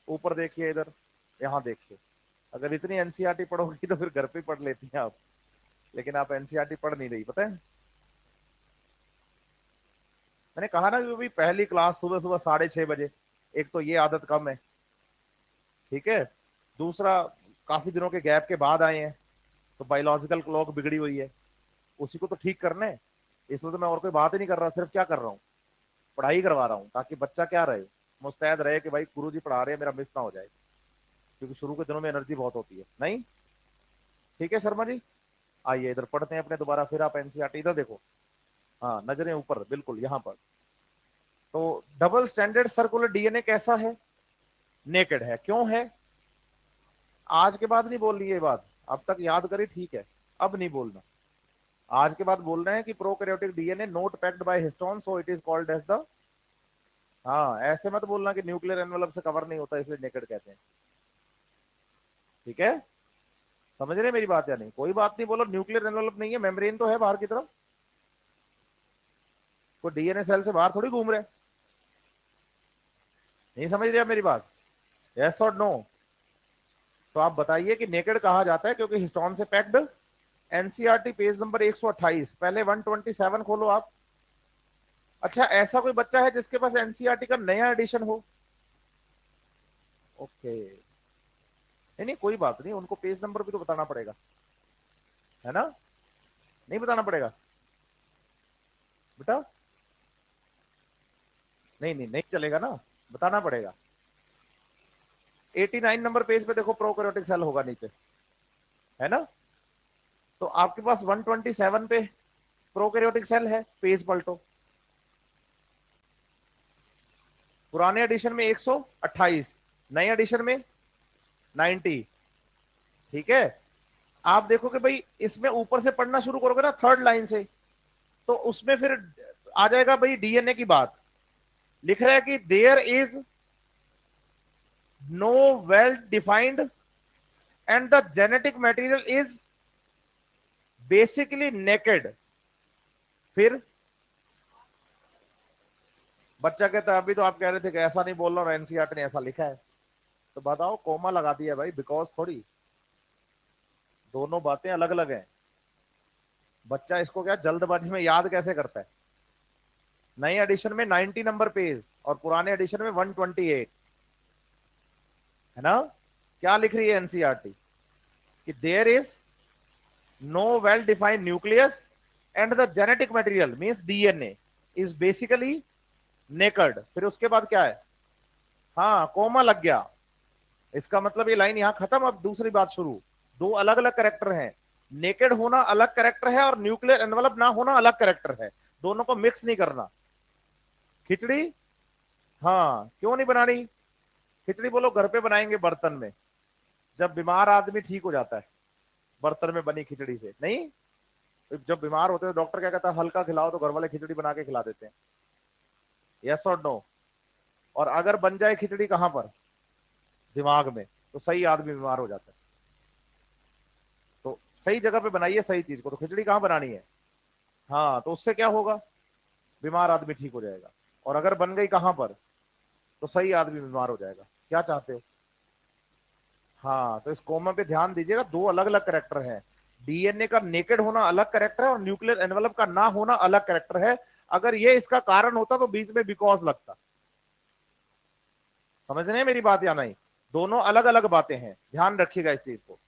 ऊपर देखिए इधर, यहाँ देखिए। अगर इतनी एनसीईआरटी पढ़ोगी तो फिर घर पे पढ़ लेती हैं आप। लेकिन आप एनसीईआरटी पढ़ नहीं रही, पता है। मैंने कहा ना कि पहली क्लास सुबह सुबह 6:30 बजे, एक तो ये आदत कम है। ठीक है। दूसरा, काफी दिनों के गैप के बाद आए हैं, तो बायोलॉजिकल क्लॉक बिगड़ी हुई है, उसी को तो ठीक करना है। इसलिए तो मैं और कोई बात ही नहीं कर रहा, सिर्फ क्या कर रहा हूँ, पढ़ाई करवा रहा हूँ, ताकि बच्चा क्या रहे, मुस्तैद रहे कि भाई गुरुजी पढ़ा रहे हैं, मेरा मिस ना हो जाए। क्योंकि शुरू के दिनों में एनर्जी बहुत होती है। नहीं? ठीक है शर्मा जी। आइए इधर पढ़ते हैं अपने दोबारा, फिर आप एनसीईआरटी इधर देखो। हाँ, नजरें ऊपर बिल्कुल यहाँ पर। तो डबल स्टैंडर्ड सर्कुलर डीएनए कैसा है? नेकेड है। क्यों है? आज के बाद नहीं बोलनी ये बात, अब तक याद करी ठीक है, अब नहीं बोलना। आज के बाद बोल रहे हैं कि prokaryotic DNA not packed by histone so it is called as the, हाँ ऐसे मत बोलना कि न्यूक्लियर एनवेलप से कवर नहीं होता इसलिए नेकेड कहते हैं, ठीक है? समझ रहे मेरी बात या नहीं? कोई बात नहीं, बोलो न्यूक्लियर एनवेलप नहीं है, मेम्ब्रेन तो है बाहर की तरफ, कोई डीएनए सेल से बाहर थोड़ी घूम रहे। नहीं समझ रहे आप मेरी बात? यस और नो? तो आप बताइए कि नेकेड कहा जाता है क्योंकि हिस्टोन से पैक्ड। एनसीईआरटी पेज नंबर 128, पहले 127 खोलो आप। अच्छा, ऐसा कोई बच्चा है जिसके पास एनसीईआरटी का नया एडिशन हो? ओके, नहीं नहीं कोई बात नहीं, उनको पेज नंबर भी तो बताना पड़ेगा, है ना? नहीं बताना पड़ेगा बेटा? नहीं नहीं नहीं चलेगा ना, बताना पड़ेगा। 89 नंबर पेज पे देखो, प्रोकैरियोटिक सेल होगा नीचे, है ना? तो आपके पास 127 पे प्रोकैरियोटिक सेल है, पेज पलटो। पुराने एडिशन में 128, नए एडिशन में 90, ठीक है? आप देखो कि भाई इसमें ऊपर से पढ़ना शुरू करोगे ना थर्ड लाइन से, तो उसमें फिर आ जाएगा भाई डीएनए की बात। लिख रहा है कि there is no well defined and the genetic material is basically naked. फिर बच्चा कहता है अभी तो आप कह रहे थे कि ऐसा नहीं बोल रहा और एनसीईआरटी ने ऐसा लिखा है, तो बताओ कोमा लगा दिया भाई, बिकॉज थोड़ी, दोनों बातें अलग अलग हैं। बच्चा इसको क्या जल्दबाजी में याद कैसे करता है? नए एडिशन में 90 नंबर पेज और पुराने एडिशन में 128, है ना? क्या लिख रही है एनसीईआरटी कि there is no well defined nucleus and the genetic material means DNA is basically naked. फिर उसके बाद क्या है? हाँ कोमा लग गया, इसका मतलब ये लाइन यहां खत्म, अब दूसरी बात शुरू। दो अलग अलग कैरेक्टर हैं, नेकेड होना अलग कैरेक्टर है और न्यूक्लियर एनवलप ना होना अलग कैरेक्टर है, दोनों को मिक्स नहीं करना। खिचड़ी, हाँ क्यों नहीं बनानी? खिचड़ी बोलो घर पे बनाएंगे बर्तन में, जब बीमार आदमी ठीक हो जाता है बर्तन में बनी खिचड़ी से। नहीं, जब बीमार होते हैं डॉक्टर क्या कहता है, हल्का खिलाओ, तो घर वाले खिचड़ी बना के खिला देते हैं। यस और नो? और अगर बन जाए खिचड़ी कहां पर, दिमाग में, तो सही आदमी बीमार हो जाता है। तो सही जगह पे बनाइए सही चीज को, तो खिचड़ी कहां बनानी है? हाँ, तो उससे क्या होगा, बीमार आदमी ठीक हो जाएगा। और अगर बन गई कहां पर, तो सही आदमी बीमार हो जाएगा। क्या चाहते हो? हाँ, तो इस कोमा पे ध्यान दीजिएगा, दो अलग अलग करेक्टर हैं। डीएनए का नेकेड होना अलग करेक्टर है और न्यूक्लियर एनवलप का ना होना अलग करेक्टर है। अगर ये इसका कारण होता तो बीच में बिकॉज लगता। समझ रहे हैं मेरी बात या नहीं? दोनों अलग अलग बातें हैं, ध्यान रखिएगा इस चीज को।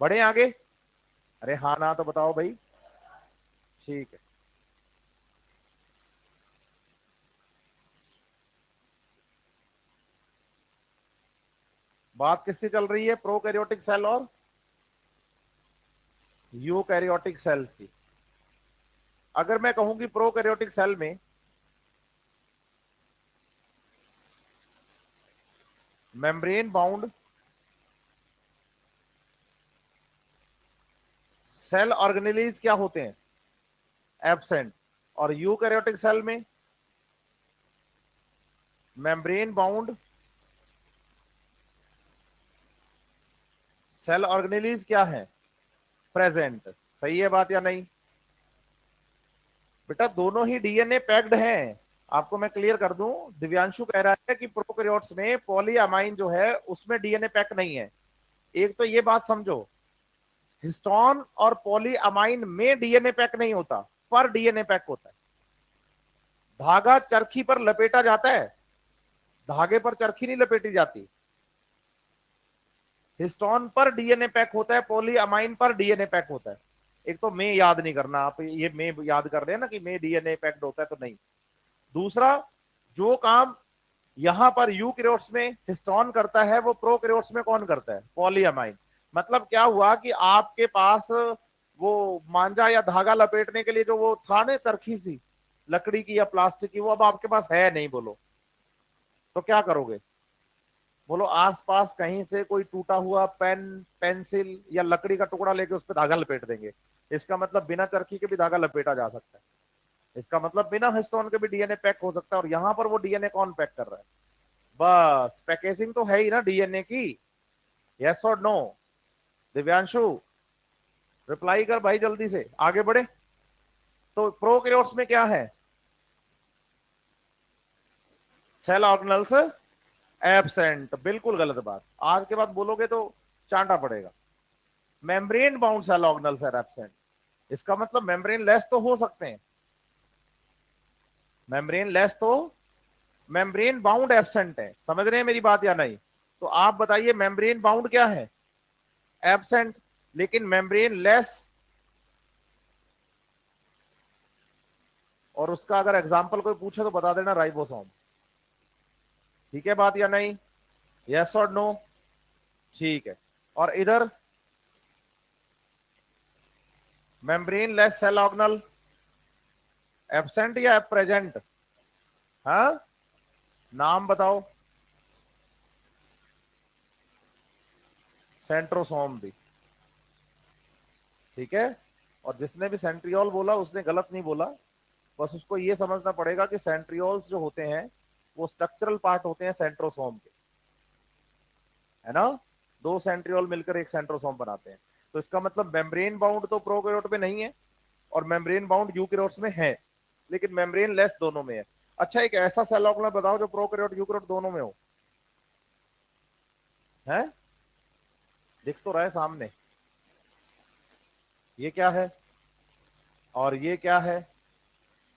बढ़े आगे? अरे हाँ ना तो बताओ भाई। ठीक है, बात किसकी चल रही है, प्रोकैरियोटिक सेल और यूकैरियोटिक सेल्स की। अगर मैं कहूं कि प्रोकैरियोटिक सेल में मेम्ब्रेन बाउंड सेल ऑर्गेनेलीज क्या होते हैं, एब्सेंट। और यूकैरियोटिक सेल में मेम्ब्रेन बाउंड सेल ऑर्गेनेलीज क्या है, प्रेजेंट। सही है बात या नहीं? बेटा दोनों ही डीएनए पैक्ड हैं। आपको मैं क्लियर कर दूं, दिव्यांशु कह रहा है कि प्रोकैरियोट्स में पॉलीअमाइन जो है उसमें डीएनए पैक नहीं है। एक तो ये बात समझो, हिस्टोन और पॉलीअमाइन में डीएनए पैक नहीं होता, पर डीएनए पैक होता है। धागा चरखी पर लपेटा जाता है, धागे पर चरखी नहीं लपेटी जाती। हिस्टोन पर डीएनए पैक होता है, पॉलीअमाइन पर डीएनए पैक होता है। एक तो में याद नहीं करना, आप ये में याद कर रहे हैं ना कि में डीएनए पैक्ड होता है, तो नहीं। दूसरा, जो काम यहां पर यूकैरियोट्स में हिस्टोन करता है वो प्रोकैरियोट्स में कौन करता है, पॉलीअमाइन। मतलब क्या हुआ कि आपके पास वो मांझा या धागा लपेटने के लिए जो वो था ना चरखी सी, लकड़ी की या प्लास्टिक की, वो अब आपके पास है नहीं, बोलो तो क्या करोगे? बोलो आसपास कहीं से कोई टूटा हुआ पेन, पेंसिल या लकड़ी का टुकड़ा लेके उस पर धागा लपेट देंगे, इसका मतलब बिना चरखी के भी धागा लपेटा जा सकता है। इसका मतलब बिना हिस्टोन के भी डीएनए पैक हो सकता है। और यहां पर वो डीएनए कौन पैक कर रहा है? बस पैकेजिंग तो है ही ना डीएनए की। यस और नो? दिव्यांशु रिप्लाई कर भाई, जल्दी से आगे बढ़े। तो प्रोकैरियोट्स में क्या है? Cell organelles absent. बिल्कुल गलत बात, आज के बाद बोलोगे तो चांटा पड़ेगा। Membrane bound cell organelles are absent. इसका मतलब मेम्ब्रेन लेस तो हो सकते हैं, मेम्ब्रेन लेस तो, मेम्ब्रेन बाउंड एब्सेंट है। समझ रहे हैं मेरी बात या नहीं? तो आप बताइए मेम्ब्रेन बाउंड क्या है? एब्सेंट। लेकिन मेम्ब्रेन लेस, और उसका अगर एग्जांपल कोई पूछे तो बता देना राइबोसोम। ठीक है बात या नहीं? यस और नो? ठीक है। और इधर membrane less cell organelle absent या प्रेजेंट? हाँ, नाम बताओ। सेंट्रोसोम भी। ठीक है। और जिसने भी सेंट्रियोल बोला उसने गलत नहीं बोला। बस उसको ये समझना पड़ेगा कि सेंट्रियोल्स जो होते हैं वो स्ट्रक्चरल पार्ट होते हैं सेंट्रोसोम के, है ना? दो सेंट्रियोल मिलकर एक सेंट्रोसोम बनाते हैं। तो इसका मतलब मेम्ब्रेन बाउंड तो प्रोकैरियोट में नहीं है और मेम्ब्रेन बाउंड यूकैरियोट्स में है, लेकिन मेम्ब्रेन लेस दोनों में है। अच्छा, एक ऐसा सेल ऑर्गेनल बताओ जो प्रोकैरियोट यूकैरियोट दोनों में हो। है? दिख तो रहा है सामने। ये क्या है और ये क्या है?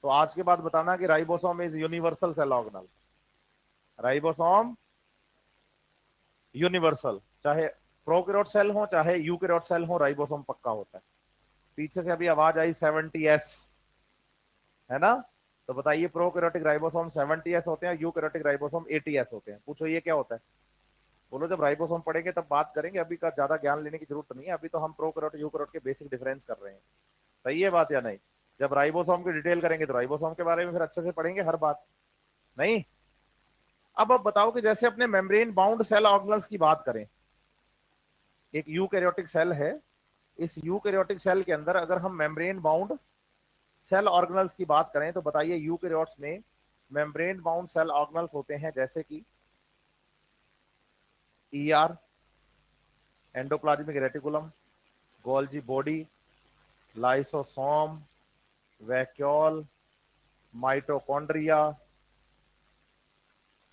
तो आज के बाद बताना कि ribosome is universal cell organelle. Ribosome universal, चाहे प्रोकैरियोट सेल हो चाहे यूकैरियोट सेल हो, राइबोसोम पक्का होता है। पीछे से अभी आवाज आई 70S, है ना? तो बताइए प्रोकैरियोटिक राइबोसोम 70S होते हैं, यूकैरियोटिक राइबोसोम 80S होते हैं। पूछो ये क्या होता है? बोलो जब राइबोसोम पढ़ेंगे तब बात करेंगे, अभी का ज्यादा ज्ञान लेने की जरूरत नहीं है। अभी तो हम प्रोकैरियोट यूकैरियोट के बेसिक डिफरेंस कर रहे हैं। सही है बात या नहीं? जब राइबोसोम की डिटेल करेंगे तो राइबोसोम के बारे में फिर अच्छे से पढ़ेंगे हर बात। नहीं? अब बताओ कि जैसे अपने मेम्ब्रेन बाउंड सेल ऑर्गेनल्स की बात करें, एक यूकैरियोटिक सेल है, इस यूकैरियोटिक सेल के अंदर अगर हम मेम्ब्रेन बाउंड सेल ऑर्गेनल्स की बात करें तो बताइए यूकैरियोट्स में मेम्ब्रेन बाउंड सेल ऑर्गेनल्स होते हैं जैसे कि ER, endoplasmic reticulum, Golgi body, lysosome, vacuole, mitochondria,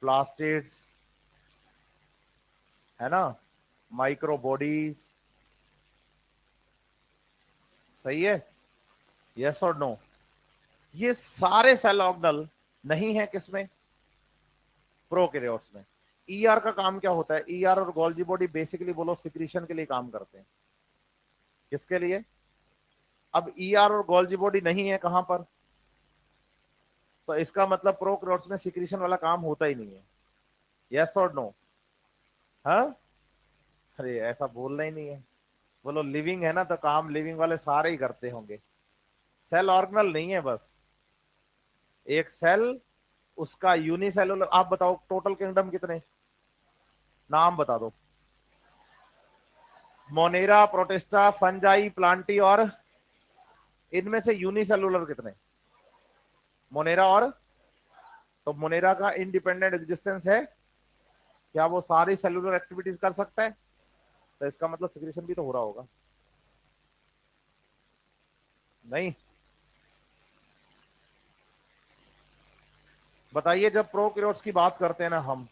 plastids, है ना, माइक्रोबॉडीज। सही है? यस और नो? ये सारे सेल ऑर्गेनल नहीं है किसमें? प्रोकैरियोट्स में। ईआर का काम क्या होता है? ईआर और गोल्जी बॉडी बेसिकली बोलो सिक्रीशन के लिए काम करते हैं। किसके लिए? अब ईआर और गोल्जी बॉडी नहीं है कहां पर, तो इसका मतलब प्रोकैरियोट्स में सिक्रीशन वाला काम होता ही नहीं है। यस और नो? हाँ? अरे ऐसा बोलना ही नहीं है। बोलो लिविंग है ना, तो काम लिविंग वाले सारे ही करते होंगे। सेल ऑर्गेनल नहीं है बस एक सेल, उसका यूनिसेलुलर। आप बताओ टोटल किंगडम कितने? नाम बता दो। मोनेरा, प्रोटिस्टा, फंजाई, प्लांटी और इनमें से यूनिसेलुलर कितने? मोनेरा और, तो मोनेरा का इंडिपेंडेंट एग्जिस्टेंस है, क्या वो सारी सेलुलर एक्टिविटीज कर सकता है? तो इसका मतलब सिक्रेशन भी तो हो रहा होगा। नहीं? बताइए जब प्रोकैरियोट्स की बात करते हैं ना हम,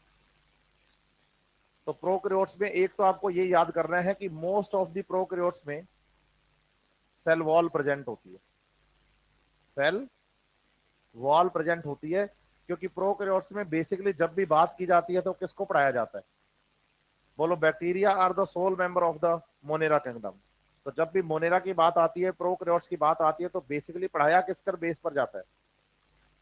तो प्रोकैरियोट्स में एक तो आपको ये याद करना है कि मोस्ट ऑफ द प्रोकैरियोट्स में सेल वॉल प्रेजेंट होती है। सेल वॉल प्रेजेंट होती है क्योंकि प्रोकैरियोट्स में बेसिकली जब भी बात की जाती है तो किसको पढ़ाया जाता है? बोलो bacteria are the sole member of the Monera kingdom. तो जब भी मोनेरा की बात आती है, प्रोकैरियोट्स की बात आती है, तो बेसिकली पढ़ाया किसकर बेस पर जाता है?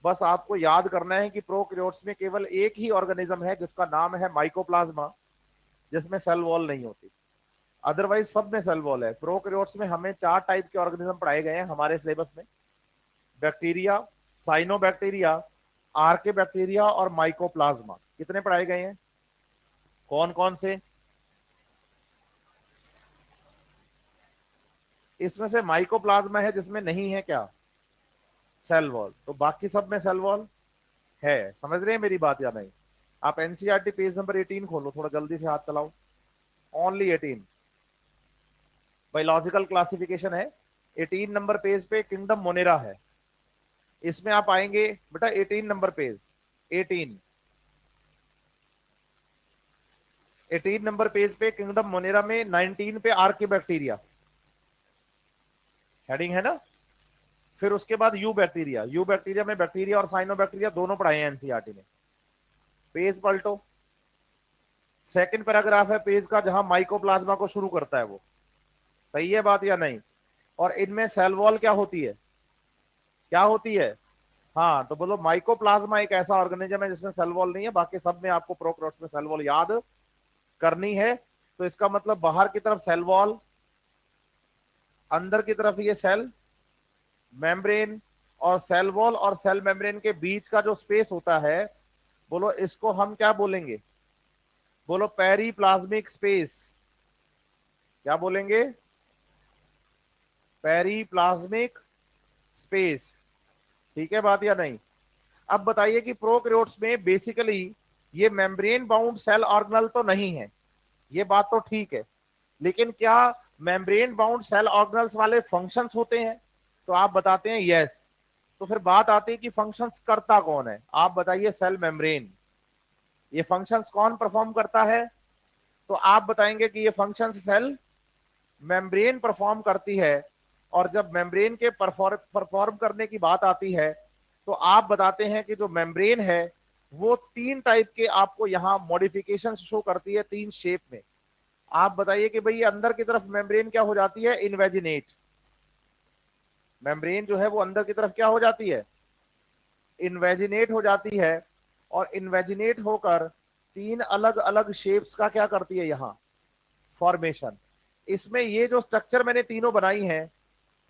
बस आपको याद करना है कि प्रोकैरियोट्स में केवल एक ही ऑर्गेनिज्म है जिसका नाम है माइकोप्लाज्मा, जिसमें सेल वॉल नहीं होती। अदरवाइज सब में सेल वॉल है। प्रोकैरियोट्स में हमें 4 टाइप के ऑर्गेनिज्म पढ़ाए गए हैं हमारे सिलेबस में: बैक्टीरिया, साइनोबैक्टीरिया, आर्के बैक्टीरिया और माइकोप्लाज्मा। कितने पढ़ाए गए हैं? कौन कौन से? इसमें से माइकोप्लाज्मा है जिसमें नहीं है क्या, सेल वॉल, तो बाकी सब में सेल वॉल है। समझ रहे हैं मेरी बात या नहीं? आप एनसीईआरटी पेज नंबर 18 खोलो, थोड़ा जल्दी से हाथ चलाओ, ओनली 18, बायोलॉजिकल क्लासिफिकेशन है। 18 नंबर पेज पे किंगडम मोनेरा है। इसमें आप आएंगे बेटा 18 नंबर पेज, 18 18 नंबर पेज पे किंगडम मोनेरा में 19 पे आर्की बैक्टीरिया हेडिंग है ना। फिर उसके बाद यू बैक्टीरिया, यू बैक्टीरिया में बैक्टीरिया और साइनोबैक्टीरिया दोनों पढ़ाए हैं एनसीईआरटी ने। पेज पलटो, सेकंड पैराग्राफ है पेज का जहां माइकोप्लाज्मा को शुरू करता है वो। सही है बात या नहीं? और इनमें सेल वॉल क्या होती है, क्या होती है? हाँ, तो बोलो माइकोप्लाज्मा एक ऐसा ऑर्गेनिज्म है जिसमें सेल वॉल नहीं है, बाकी सब में आपको प्रोकैरियोट्स में सेल वॉल याद करनी है। तो इसका मतलब बाहर की तरफ सेल वॉल, अंदर की तरफ ये सेल मेम्ब्रेन, और सेल वॉल और सेल मेम्ब्रेन के बीच का जो स्पेस होता है, बोलो इसको हम क्या बोलेंगे? बोलो पेरीप्लाज्मिक स्पेस। क्या बोलेंगे? Periplasmic space. ठीक है बात या नहीं? अब बताइए कि प्रोकैरियोट्स में बेसिकली ये मेम्ब्रेन बाउंड सेल ऑर्गेनल तो नहीं है, ये बात तो ठीक है, लेकिन क्या मेम्ब्रेन बाउंड सेल ऑर्गेनल्स वाले फंक्शंस होते हैं? तो आप बताते हैं यस। तो फिर बात आती है कि फंक्शंस करता कौन है, आप बताइए सेल मेम्ब्रेन। ये फंक्शंस कौन परफॉर्म करता है? तो आप बताएंगे कि ये फंक्शंस सेल मेम्ब्रेन परफॉर्म करती है। और जब मेम्ब्रेन के परफॉर्म करने की बात आती है, तो आप बताते हैं कि जो मेम्ब्रेन है वो तीन टाइप के आपको यहां मॉडिफिकेशन शो करती है, तीन शेप में। आप बताइए कि भाई अंदर की तरफ मेम्ब्रेन क्या हो जाती है? इनवेजिनेट। मेम्ब्रेन जो है वो अंदर की तरफ क्या हो जाती है? इनवेजिनेट हो जाती है। और इनवेजिनेट होकर तीन अलग अलग शेप्स का क्या करती है यहां? फॉर्मेशन। इसमें ये जो स्ट्रक्चर मैंने तीनों बनाई हैं,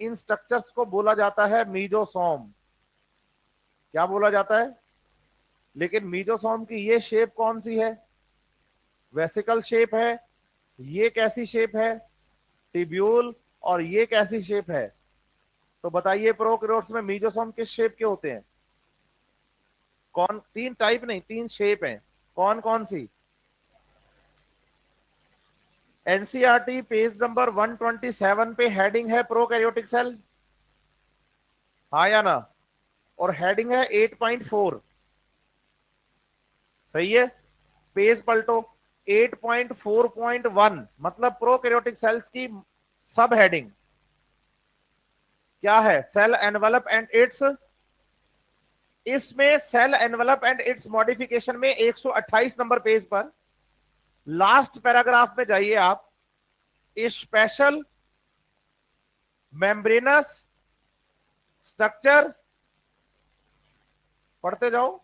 इन स्ट्रक्चर्स को बोला जाता है मीजोसोम। क्या बोला जाता है? लेकिन मीजोसोम की ये शेप कौन सी है? वेसिकल शेप है। ये कैसी शेप है? टिब्यूल। और ये कैसी शेप है? तो बताइए प्रोकैरियोट्स में मीजोसोम किस शेप के होते हैं? कौन? तीन टाइप नहीं, तीन शेप हैं। कौन कौन सी? एनसीईआरटी पेज नंबर 127 पे हेडिंग है प्रोकैरियोटिक सेल, हाँ या ना? और हेडिंग है 8.4। सही है? पेज पलटो, 8.4.1 मतलब प्रोकैरियोटिक सेल्स की सब हेडिंग क्या है? Cell envelope and its. इसमें cell envelope and its modification में 128 नंबर पेज पर लास्ट पैराग्राफ में जाइए आप, स्पेशल मेम्ब्रेनस स्ट्रक्चर पढ़ते जाओ।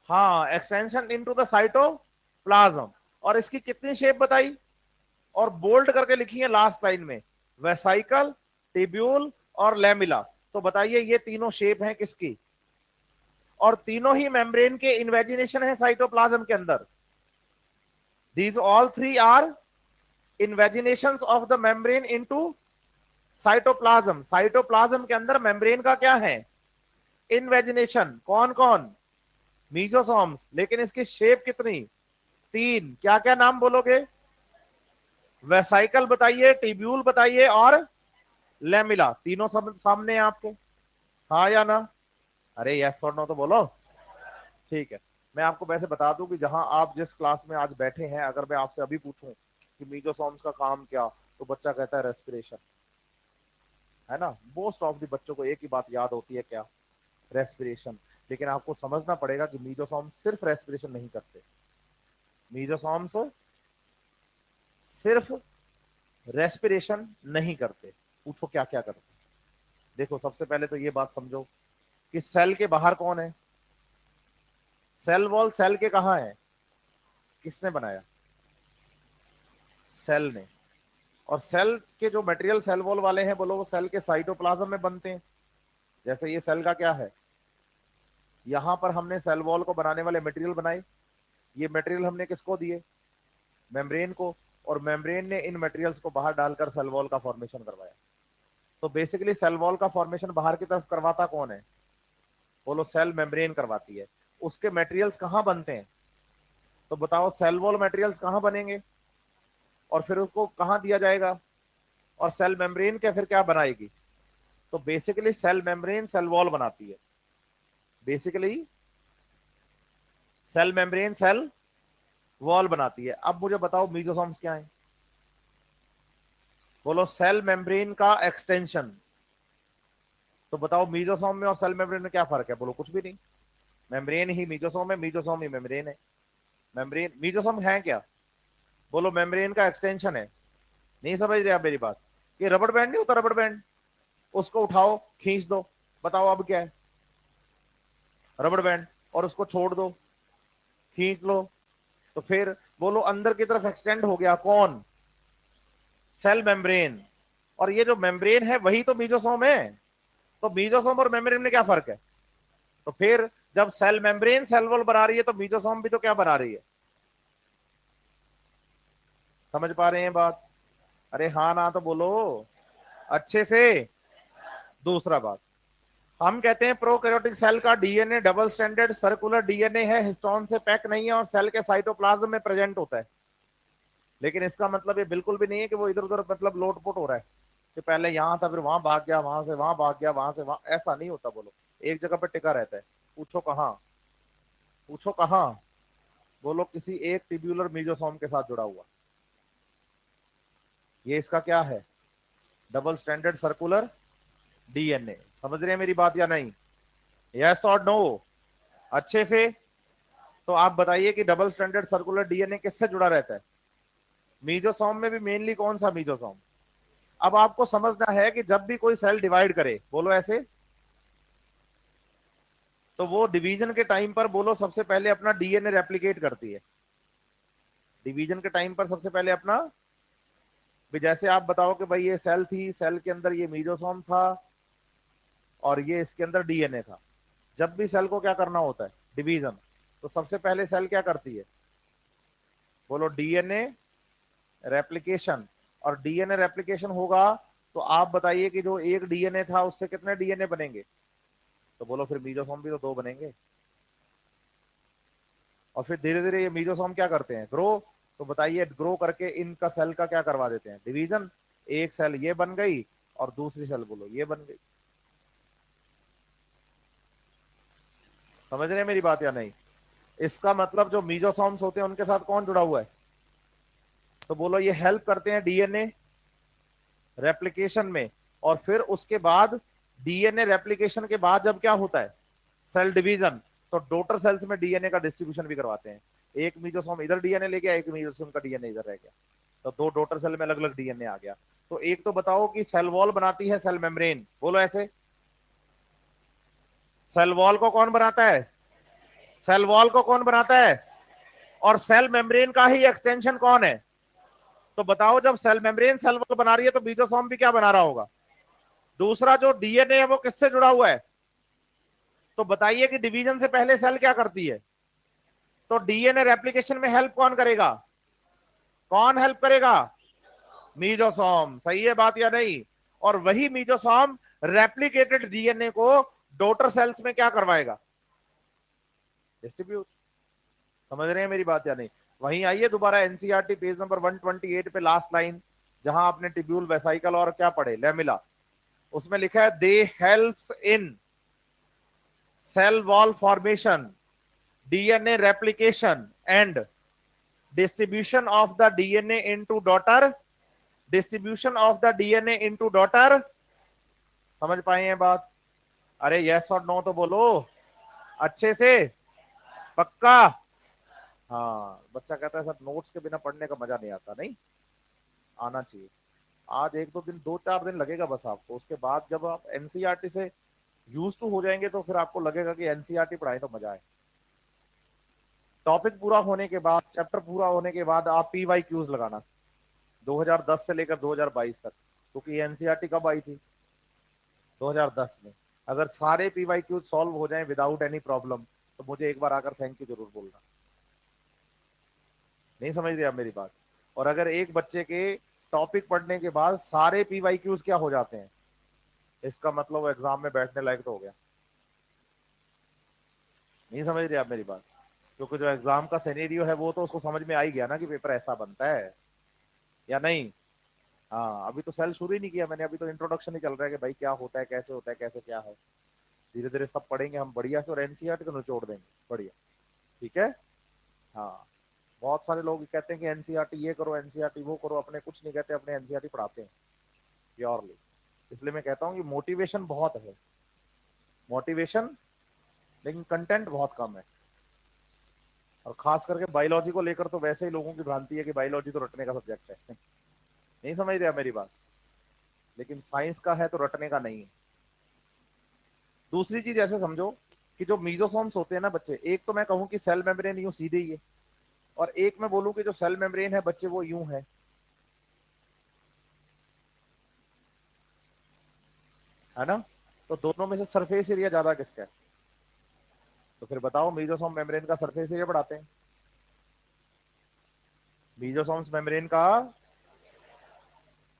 हाँ, एक्सटेंशन इनटू द साइटोप्लाज्म। और इसकी कितनी शेप बताई और बोल्ड करके लिखी है लास्ट लाइन में? वेसाइकल, टिब्यूल और लेमिला। तो बताइए ये तीनों शेप हैं किसकी? और तीनों ही मेम्ब्रेन के इन्वेजिनेशन है साइटोप्लाज्म के अंदर। These all three are invaginations of the membrane into cytoplasm. Cytoplasm के अंदर मेम्ब्रेन का क्या है? इन्वेजिनेशन। कौन कौन? मीजोसोम्स। लेकिन इसकी शेप कितनी? तीन। क्या क्या नाम बोलोगे? वेसाइकल बताइए, टिब्यूल बताइए और लेमिला। तीनों सब सामने हैं आपके, हाँ या ना? अरे यस और नो तो बोलो। ठीक है, मैं आपको वैसे बता दूं कि जहां आप जिस क्लास में आज बैठे हैं, अगर मैं आपसे अभी पूछूं कि मीजोसोम्स का काम क्या, तो बच्चा कहता है रेस्पिरेशन, है ना? मोस्ट ऑफ द बच्चों को एक ही बात याद होती है, क्या? रेस्पिरेशन। लेकिन आपको समझना पड़ेगा कि मीजोसोम्स सिर्फ रेस्पिरेशन नहीं करते। मीजोसोम्स सिर्फ रेस्पिरेशन नहीं करते। पूछो क्या क्या करते? देखो सबसे पहले तो ये बात समझो कि सेल के बाहर कौन है? सेल वॉल सेल के कहां है? किसने बनाया? सेल ने। और सेल के जो मटेरियल सेल वॉल वाले हैं, बोलो वो सेल के साइटोप्लाज्म में बनते हैं। जैसे ये सेल का क्या है, यहां पर हमने सेल वॉल को बनाने वाले मटेरियल बनाए। ये मटेरियल हमने किसको दिए? मेम्ब्रेन को। और मेम्ब्रेन ने इन मटेरियल्स को बाहर डालकर सेल वॉल का फॉर्मेशन करवाया। तो बेसिकली सेल वॉल का फॉर्मेशन बाहर की तरफ करवाता कौन है? बोलो सेल मेम्ब्रेन करवाती है। उसके मटेरियल्स कहाँ बनते हैं? तो बताओ सेल वॉल मटेरियल्स कहाँ बनेंगे और फिर उसको कहाँ दिया जाएगा, और सेल मेम्ब्रेन के फिर क्या बनाएगी? तो basically cell membrane cell wall बनाती है। Basically cell membrane cell wall बनाती है। अब मुझे बताओ मीजोसोम्स क्या है? बोलो सेल मेम्ब्रेन का एक्सटेंशन। तो बताओ मीजोसोम में और सेल मेम्ब्रेन में क्या फर्क है? बोलो कुछ भी नहीं। मेम्ब्रेन ही मीजोसोम है, मीजोसोम ही मेम्ब्रेन है। मेम्ब्रेन मीजोसोम है क्या? बोलो मेम्ब्रेन का एक्सटेंशन है। नहीं समझ रहे आप मेरी बात? ये रबड़ बैंड नहीं होता, रबड़ बैंड, उसको उठाओ खींच दो, बताओ अब क्या है? रबड़ बैंड। और उसको छोड़ दो, खींच लो, तो फिर बोलो अंदर की तरफ एक्सटेंड हो गया कौन? Cell membrane. और ये जो मेम्ब्रेन है वही तो मीजोसोम है। तो मीजोसोम और मेम्ब्रेन में क्या फर्क है? तो फिर जब सेल मेम्ब्रेन सेल वॉल बना रही है तो मीजोसोम भी तो क्या बना रही है? समझ पा रहे हैं बात? अरे हाँ ना तो बोलो अच्छे से। दूसरा बात, हम कहते हैं प्रोकैरियोटिक सेल का DNA double standard circular DNA है, हिस्टोन से पैक नहीं है और सेल के साइटोप्लाज्म में प्रेजेंट होता है। लेकिन इसका मतलब ये बिल्कुल भी नहीं है कि वो इधर उधर मतलब लोटपोट हो रहा है कि पहले यहां था फिर वहां भाग गया, वहां से वहां भाग गया, वहां से वहां, ऐसा नहीं होता। बोलो एक जगह पे टिका रहता है। पूछो कहां? पूछो कहां? बोलो किसी एक टिब्यूलर मीजोसोम के साथ जुड़ा हुआ। ये इसका क्या है? Double standard circular DNA. समझ रहे हैं मेरी बात या नहीं? यस और नो? अच्छे से। तो आप बताइए कि डबल स्टैंडर्ड सर्कुलर डीएनए किससे जुड़ा रहता है? मीजोसोम में भी मेनली कौन सा मीजोसोम? अब आपको समझना है कि जब भी कोई सेल डिवाइड करे, बोलो ऐसे, तो वो डिवीजन के टाइम पर बोलो सबसे पहले अपना डीएनए रेप्लिकेट करती है। डिवीजन के टाइम पर सबसे पहले अपना, जैसे आप बताओ कि भाई ये सेल थी, सेल के अंदर ये मीजोसोम था और ये इसके अंदर डीएनए था। जब भी सेल को क्या करना होता है, डिवीजन, तो सबसे पहले सेल क्या करती है? बोलो डीएनए रेप्लिकेशन। और डीएनए रेप्लिकेशन होगा तो आप बताइए कि जो एक डीएनए था उससे कितने डीएनए बनेंगे? तो बोलो फिर मीजोसोम भी तो दो बनेंगे। और फिर धीरे धीरे ये मीजोसोम क्या करते हैं? ग्रो। तो बताइए ग्रो करके इनका सेल का क्या करवा देते हैं? डिवीजन। एक सेल ये बन गई और दूसरी सेल बोलो ये बन गई। समझ रहे हैं मेरी बात या नहीं? इसका मतलब जो मीजोसोम्स होते हैं उनके साथ कौन जुड़ा हुआ है? तो बोलो ये हेल्प करते हैं डीएनए रेप्लिकेशन में। और फिर उसके बाद डीएनए रेप्लिकेशन के बाद जब क्या होता है, सेल डिवीजन, तो डॉटर सेल्स में डीएनए का डिस्ट्रीब्यूशन भी करवाते हैं। एक मीजोसोम इधर डीएनए ले गया, एक मीजोसोम का डीएनए इधर रह गया, तो दो डॉटर सेल में अलग अलग डीएनए आ गया। तो एक तो बताओ कि सेल वॉल बनाती है सेल मेम्ब्रेन, बोलो ऐसे। सेल वॉल को कौन बनाता है? सेल वॉल को कौन बनाता है? और सेल मेम्ब्रेन का ही एक्सटेंशन कौन है? तो बताओ जब सेल मेम्ब्रेन सेल वॉल बना रही है तो मीजोसोम भी क्या बना रहा होगा? दूसरा जो डीएनए है वो किससे जुड़ा हुआ है? तो बताइए कि डिवीजन से पहले सेल क्या करती है? तो डीएनए रेप्लिकेशन में हेल्प कौन करेगा? कौन हेल्प करेगा? मीजोसोम। सही है बात या नहीं? और वही मीजोसोम रेप्लिकेटेड डीएनए को डॉटर सेल्स में क्या करवाएगा? डिस्ट्रीब्यूट। समझ रहे हैं मेरी बात या नहीं? वहीं आइए दोबारा एनसीईआरटी पेज नंबर 128 पे लास्ट लाइन, जहां आपने टिब्यूल वेसाइकल और क्या पढ़े, लेमिला, उसमें लिखा है they helps in cell wall formation, DNA replication and distribution of the DNA into daughter, distribution of the DNA into daughter. समझ पाए हैं बात? अरे यस और नो तो बोलो अच्छे से। पक्का? हाँ, बच्चा कहता है सर नोट्स के बिना पढ़ने का मजा नहीं आता। नहीं, आना चाहिए। आज एक दो दिन, दो चार दिन लगेगा बस आपको, उसके बाद जब आप एनसीईआरटी से यूज टू हो जाएंगे तो फिर आपको लगेगा कि एनसीईआरटी पढ़ाई तो मजा है। टॉपिक पूरा होने के बाद, चैप्टर पूरा होने के बाद आप पीवाई क्यूज लगाना 2010 से लेकर 2022 तक, क्योंकि एनसीईआरटी कब आई थी? 2010 में। अगर सारे पीवाई क्यूज सॉल्व हो जाएं विदाउट एनी प्रॉब्लम तो मुझे एक बार आकर थैंक यू जरूर बोलना। नहीं समझ रहे आप मेरी बात? और अगर एक बच्चे के टॉपिक पढ़ने के बाद सारे PYQs क्या हो जाते हैं, इसका मतलब वो एग्जाम में बैठने लायक तो हो गया। नहीं समझ रहे आप मेरी बात? क्योंकि जो एग्जाम का सिनेरियो है वो तो उसको समझ में आ ही गया ना कि पेपर ऐसा बनता है या नहीं। हाँ, अभी तो सेल शुरू ही नहीं किया मैंने, अभी तो इंट्रोडक्शन ही चल रहा है कि भाई क्या होता है, कैसे होता है, कैसे क्या है। धीरे धीरे सब पढ़ेंगे हम बढ़िया से और एनसीईआरटी को निचोड़ देंगे बढ़िया। ठीक है। हाँ, बहुत सारे लोग कहते हैं कि एनसीईआरटी ये करो, एनसीईआरटी वो करो, अपने कुछ नहीं कहते, अपने एनसीईआरटी पढ़ाते हैं प्योरली। इसलिए मैं कहता हूँ कि मोटिवेशन बहुत है, मोटिवेशन, लेकिन कंटेंट बहुत कम है। और खास करके बायोलॉजी को लेकर तो वैसे ही लोगों की भ्रांति है कि बायोलॉजी तो रटने का सब्जेक्ट है। नहीं समझ रहे आप मेरी बात? लेकिन साइंस का है तो रटने का नहीं है। दूसरी चीज ऐसे समझो कि जो मीजोसोम्स होते हैं ना बच्चे, एक तो मैं कहूं कि सेल मेम्ब्रेन यूं सीधे ही है, और एक मैं बोलूं कि जो सेल मेम्ब्रेन है बच्चे वो यूं है ना? तो दोनों में से सरफेस एरिया ज्यादा किसका है? तो फिर बताओ, मीजोसोम मेम्ब्रेन का सरफेस एरिया बढ़ाते हैं, मीजोसोम्स मेम्ब्रेन का।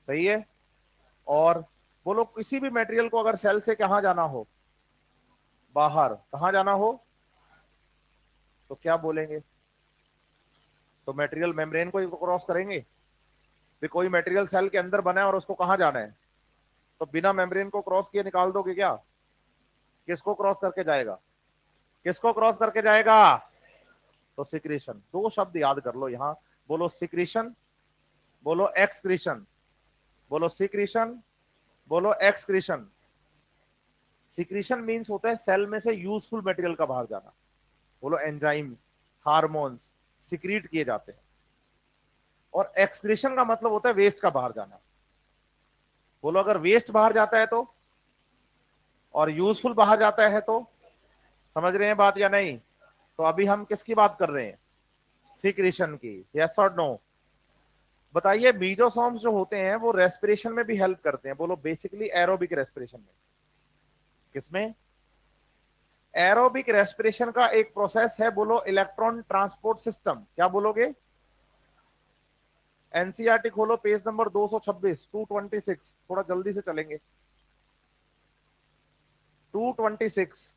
सही है। और बोलो किसी भी मटेरियल को अगर सेल से कहां जाना हो, बाहर कहां जाना हो, तो क्या बोलेंगे? तो मटेरियल मेम्ब्रेन को ही क्रॉस करेंगे। फिर कोई मटेरियल सेल के अंदर बना है और उसको कहां जाना है, तो बिना मेम्ब्रेन को क्रॉस किए निकाल दोगे क्या? किसको क्रॉस करके जाएगा? किसको क्रॉस करके जाएगा? तो सिक्रीशन। दो शब्द याद कर लो यहां, बोलो सिक्रीशन, बोलो एक्सक्रीशन। बोलो सिक्रीशन, बोलो एक्सक्रीशन। सिक्रीशन मीन्स होता है सेल में से यूजफुल मटेरियल का बाहर जाना। बोलो एंजाइम्स, हार्मोन्स सिक्रीट किए जाते हैं। और एक्सक्रीशन का मतलब होता है वेस्ट का बाहर जाना। बोलो अगर वेस्ट बाहर जाता है तो, और यूजफुल बाहर जाता है तो, समझ रहे हैं बात या नहीं? तो अभी हम किसकी बात कर रहे हैं? सिक्रीशन की। यस और नो? बताइए, मीजोसोम्स जो होते हैं वो रेस्पिरेशन में भी हेल्प करते हैं। बोलो बेसिकली एरोबिक रेस्पिरेशन में। किसमें? एरोबिक रेस्पिरेशन का एक प्रोसेस है, बोलो इलेक्ट्रॉन ट्रांसपोर्ट सिस्टम। क्या बोलोगे? एनसीईआरटी खोलो, पेज नंबर 226, 226, थोड़ा जल्दी से चलेंगे। 226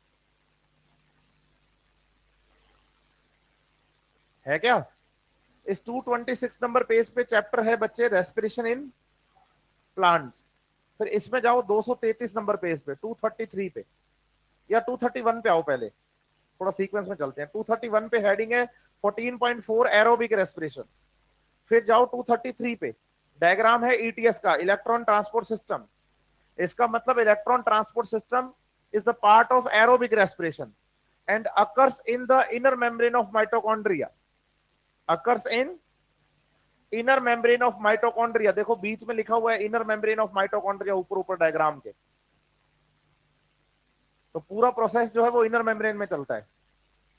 है क्या? इस 226 नंबर पेज पे चैप्टर है बच्चे, रेस्पिरेशन इन प्लांट्स। फिर इसमें जाओ 233 नंबर पेज पे, 233 पे, या 231 पे आओ पहले, थोड़ा सीक्वेंस में चलते हैं। 231 पे हेडिंग है 14.4 एरोबिक रेस्पिरेशन। फिर जाओ 233 पे, डायग्राम है ईटीएस का, इलेक्ट्रॉन ट्रांसपोर्ट सिस्टम। इसका मतलब electron transport system is the part of aerobic respiration and occurs in the inner membrane of mitochondria. Occurs in inner membrane of mitochondria. देखो बीच में लिखा हुआ है इनर मेम्ब्रेन ऑफ माइटोकॉन्ड्रिया, ऊपर ऊपर डायग्राम के। तो पूरा प्रोसेस जो है वो इनर मेम्ब्रेन में चलता है।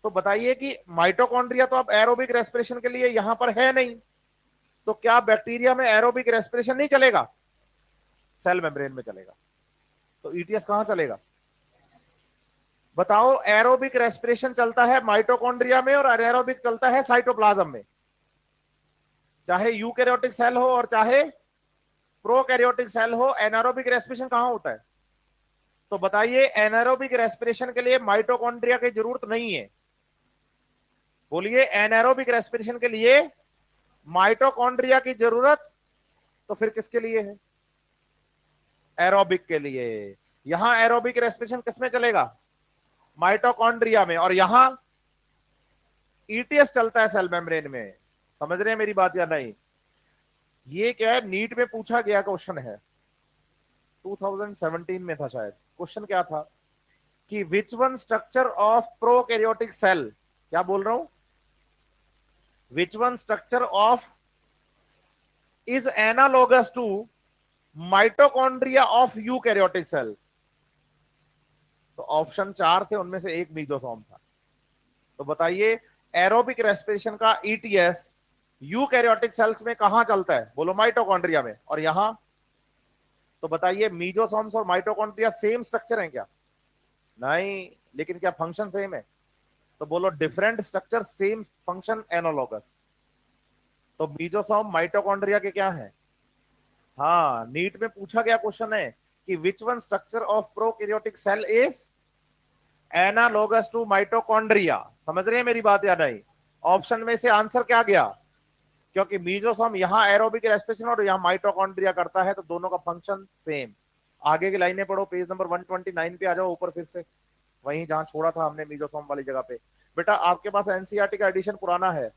तो बताइए कि माइटोकॉन्ड्रिया तो अब एरोबिक रेस्पिरेशन के लिए यहां पर है नहीं, तो क्या बैक्टीरिया में एरोबिक रेस्पिरेशन नहीं चलेगा? सेल मेम्ब्रेन में चलेगा। तो ईटीएस कहां चलेगा? बताओ, एरोबिक रेस्पिरेशन चलता है माइटोकॉन्ड्रिया में और एरोबिक चलता है साइटोप्लाज्म में। चाहे यूकैरियोटिक सेल हो और चाहे प्रोकैरियोटिक सेल हो, एनारोबिक रेस्पिरेशन कहां होता है? तो बताइए, एनारोबिक रेस्पिरेशन के लिए माइटोकॉन्ड्रिया की जरूरत नहीं है। बोलिए, एनारोबिक रेस्पिरेशन के लिए माइटोकॉन्ड्रिया की जरूरत तो फिर किसके लिए है? एरोबिक के लिए। यहां एरोबिक रेस्पिरेशन किसमें चलेगा? माइटोकॉन्ड्रिया में। और यहां ईटीएस चलता है सेल मेम्ब्रेन में। समझ रहे हैं मेरी बात या नहीं? ये क्या है, नीट में पूछा गया क्वेश्चन है, 2017 में था शायद। क्वेश्चन क्या था कि which one structure of prokaryotic cell, क्या बोल रहा हूं, which one structure of is analogous to mitochondria of eukaryotic cells. तो ऑप्शन चार थे, उनमें से एक मीजोसोम था। तो बताइए, एरोबिक रेस्पिरेशन का ईटीएस यूकैरियोटिक सेल्स में कहां चलता है? बोलो माइटोकॉन्ड्रिया में। और यहां, तो बताइए मीजोसोम्स और माइटोकॉन्ड्रिया सेम स्ट्रक्चर है क्या? नहीं, लेकिन क्या फंक्शन सेम है? तो बोलो different structure same function, analogous. तो मीजोसोम माइटोकॉन्ड्रिया के क्या है? हाँ, नीट में पूछा गया क्वेश्चन है कि which one structure of prokaryotic cell is analogous to mitochondria. समझ रहे हैं मेरी बात या नहीं? ऑप्शन में से आंसर क्या गया? क्योंकि मीजोसोम यहाँ एरोबिक रेस्पिरेशन और यहाँ माइटोकॉन्ड्रिया करता है, तो दोनों का फंक्शन सेम। आगे की लाइनें पढ़ो, पेज नंबर 129 पे आ जाओ ऊपर फिर से, वहीं जहां छोड़ा था हमने मीजोसोम वाली जगह पे। बेटा आपके पास एनसीईआरटी का एडिशन पुराना है,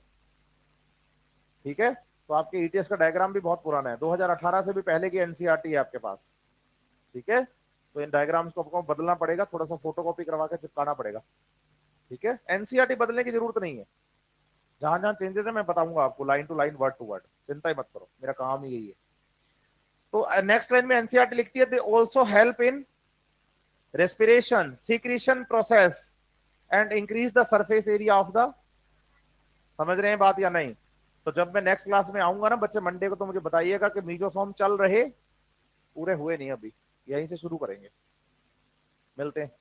ठीक है? तो आपके ईटीएस का डायग्राम भी बहुत पुराना है, 2018 से भी पहले की एनसीईआरटी है आपके पास, ठीक है? तो इन डायग्राम्स को आपको बदलना पड़ेगा, थोड़ा सा फोटोकॉपी करवा के चिपकाना पड़ेगा, ठीक है? एनसीईआरटी बदलने की जरूरत नहीं है, जहां जहां चेंजेस है मैं बताऊंगा आपको, line to line, word to word, चिंता ही मत करो, मेरा काम ही यही है। तो नेक्स्ट लाइन में एनसीईआरटी लिखती है, they also help in respiration, secretion process and increase the surface area of the. समझ रहे हैं बात या नहीं? तो जब मैं नेक्स्ट क्लास में आऊंगा ना बच्चे मंडे को, तो मुझे बताइएगा कि मीजोसोम चल रहे, पूरे हुए नहीं अभी, यहीं से शुरू करेंगे। मिलते हैं।